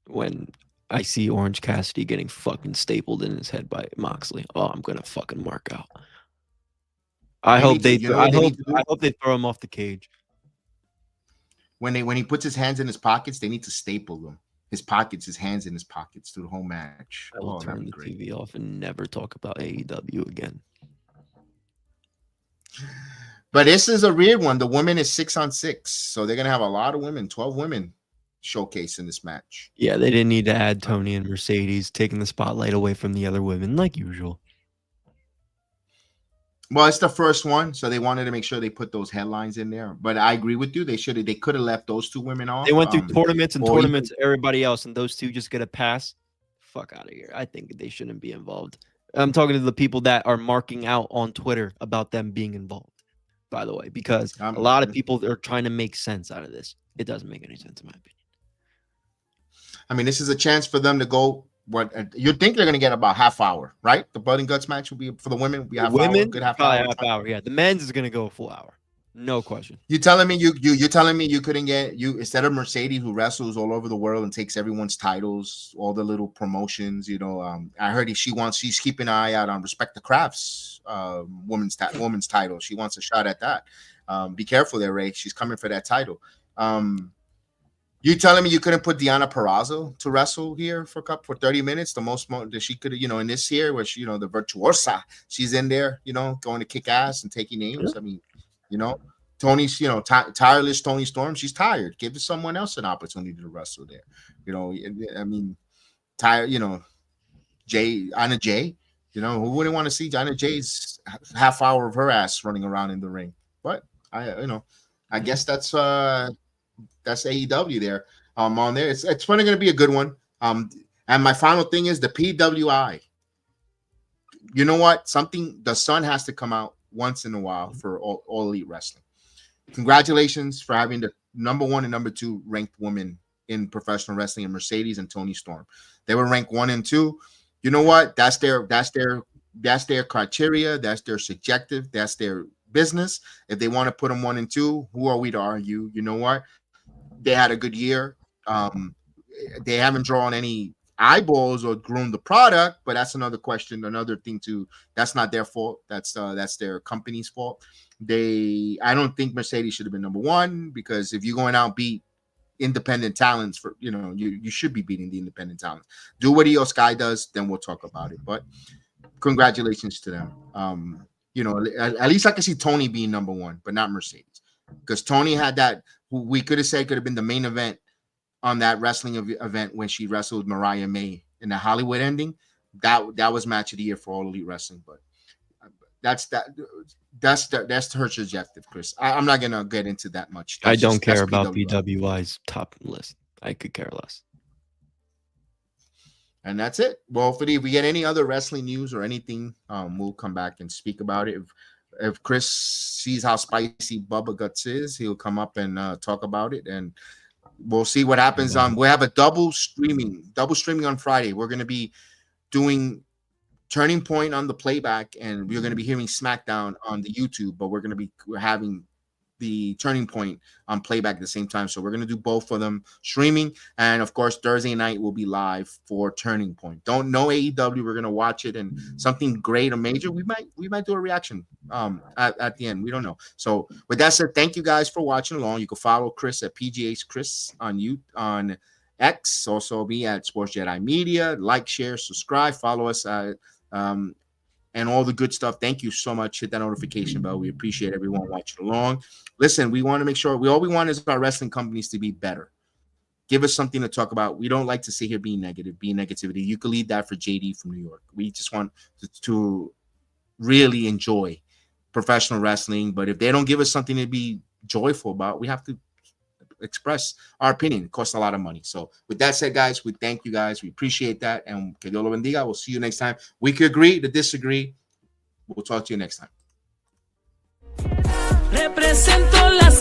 when I see Orange Cassidy getting fucking stapled in his head by Moxley. Oh, I'm going to fucking mark out. I hope they throw him off the cage. When he puts his hands in his pockets, they need to staple them. His hands in his pockets through the whole match. I will turn the TV off and never talk about AEW again. But this is a weird one. The women is 6-on-6, so they're gonna have a lot of women, 12 women, showcase in this match. Yeah, they didn't need to add Tony and Mercedes, taking the spotlight away from the other women like usual. Well, it's the first one, so they wanted to make sure they put those headlines in there. But I agree with you. They could have left those 2 women off. They went through tournaments and tournaments, everybody else, and those 2 just get a pass. Fuck out of here. I think they shouldn't be involved. I'm talking to the people that are marking out on Twitter about them being involved, by the way, because a lot of people are trying to make sense out of this. It doesn't make any sense in my opinion. I mean, this is a chance for them to go. What you think they're going to get about half hour, right? The Blood and Guts match will be for the women. Will be half hour, good half hour. Half hour. Yeah, the men's is going to go a full hour. No question. You telling me you're telling me you couldn't get you instead of Mercedes, who wrestles all over the world and takes everyone's titles, all the little promotions. I heard she's keeping an eye out on Respect the Crafts women's title. She wants a shot at that. Be careful there, Ray. She's coming for that title. You telling me you couldn't put Deonna Purrazzo to wrestle here for 30 minutes? The most that she could, in this year where she, the virtuosa, she's in there, going to kick ass and taking names. I mean. Tony's, tireless Tony Storm. She's tired. Give someone else an opportunity to wrestle there. I mean, tired. Anna Jay. Who wouldn't want to see Anna Jay's half hour of her ass running around in the ring? But I guess that's AEW there. On there, it's probably going to be a good one. And my final thing is the PWI. You know what? The sun has to come out once in a while for all Elite Wrestling. Congratulations for having the number 1 and number 2 ranked women in professional wrestling, in Mercedes and Toni Storm. They were ranked 1 and 2. You know what? That's their criteria. That's their subjective. That's their business. If they want to put them 1 and 2, who are we to argue? You know what? They had a good year. They haven't drawn any eyeballs or grown the product, but that's another question, another thing too. That's not their fault. That's their company's fault. I don't think Mercedes should have been number 1, because if you're going out and beat independent talents for you should be beating the independent talents. Do what Io Sky does, then we'll talk about it. But congratulations to them. At least I can see Tony being number 1, but not Mercedes, because Tony had that. We could have said could have been the main event on that wrestling event when she wrestled Mariah May in the Hollywood ending. That was match of the year for All Elite Wrestling. But that's her objective, Chris. I'm not gonna get into that much. I don't care about PWI's top list. I could care less. And that's it. Well, if we get any other wrestling news or anything, we'll come back and speak about it. If Chris sees how spicy Bubba Guts is, he'll come up and talk about it, and we'll see what happens. We have a double streaming on Friday. We're going to be doing Turning Point on the playback, and we're going to be hearing Smackdown on the YouTube, but we're having the Turning Point on playback at the same time. So we're going to do both of them streaming. And of course, Thursday night will be live for Turning Point. Don't know AEW. We're going to watch it, and something great or major, we might do a reaction at the end. We don't know. So with that said, thank you guys for watching along. You can follow Chris at PGH Chris on X, also me at Sports Jedi Media. Like, share, subscribe, follow us and all the good stuff. Thank you so much. Hit that notification bell. We appreciate everyone watching along. Listen, we want to make sure all we want is our wrestling companies to be better. Give us something to talk about. We don't like to sit here being negativity. You can leave that for JD from New York. We just want to really enjoy professional wrestling. But if they don't give us something to be joyful about, we have to express our opinion. It costs a lot of money. So with that said, guys, we thank you guys. We appreciate that. And que Dios lo bendiga. We'll see you next time. We could agree to disagree. We'll talk to you next time. Represento las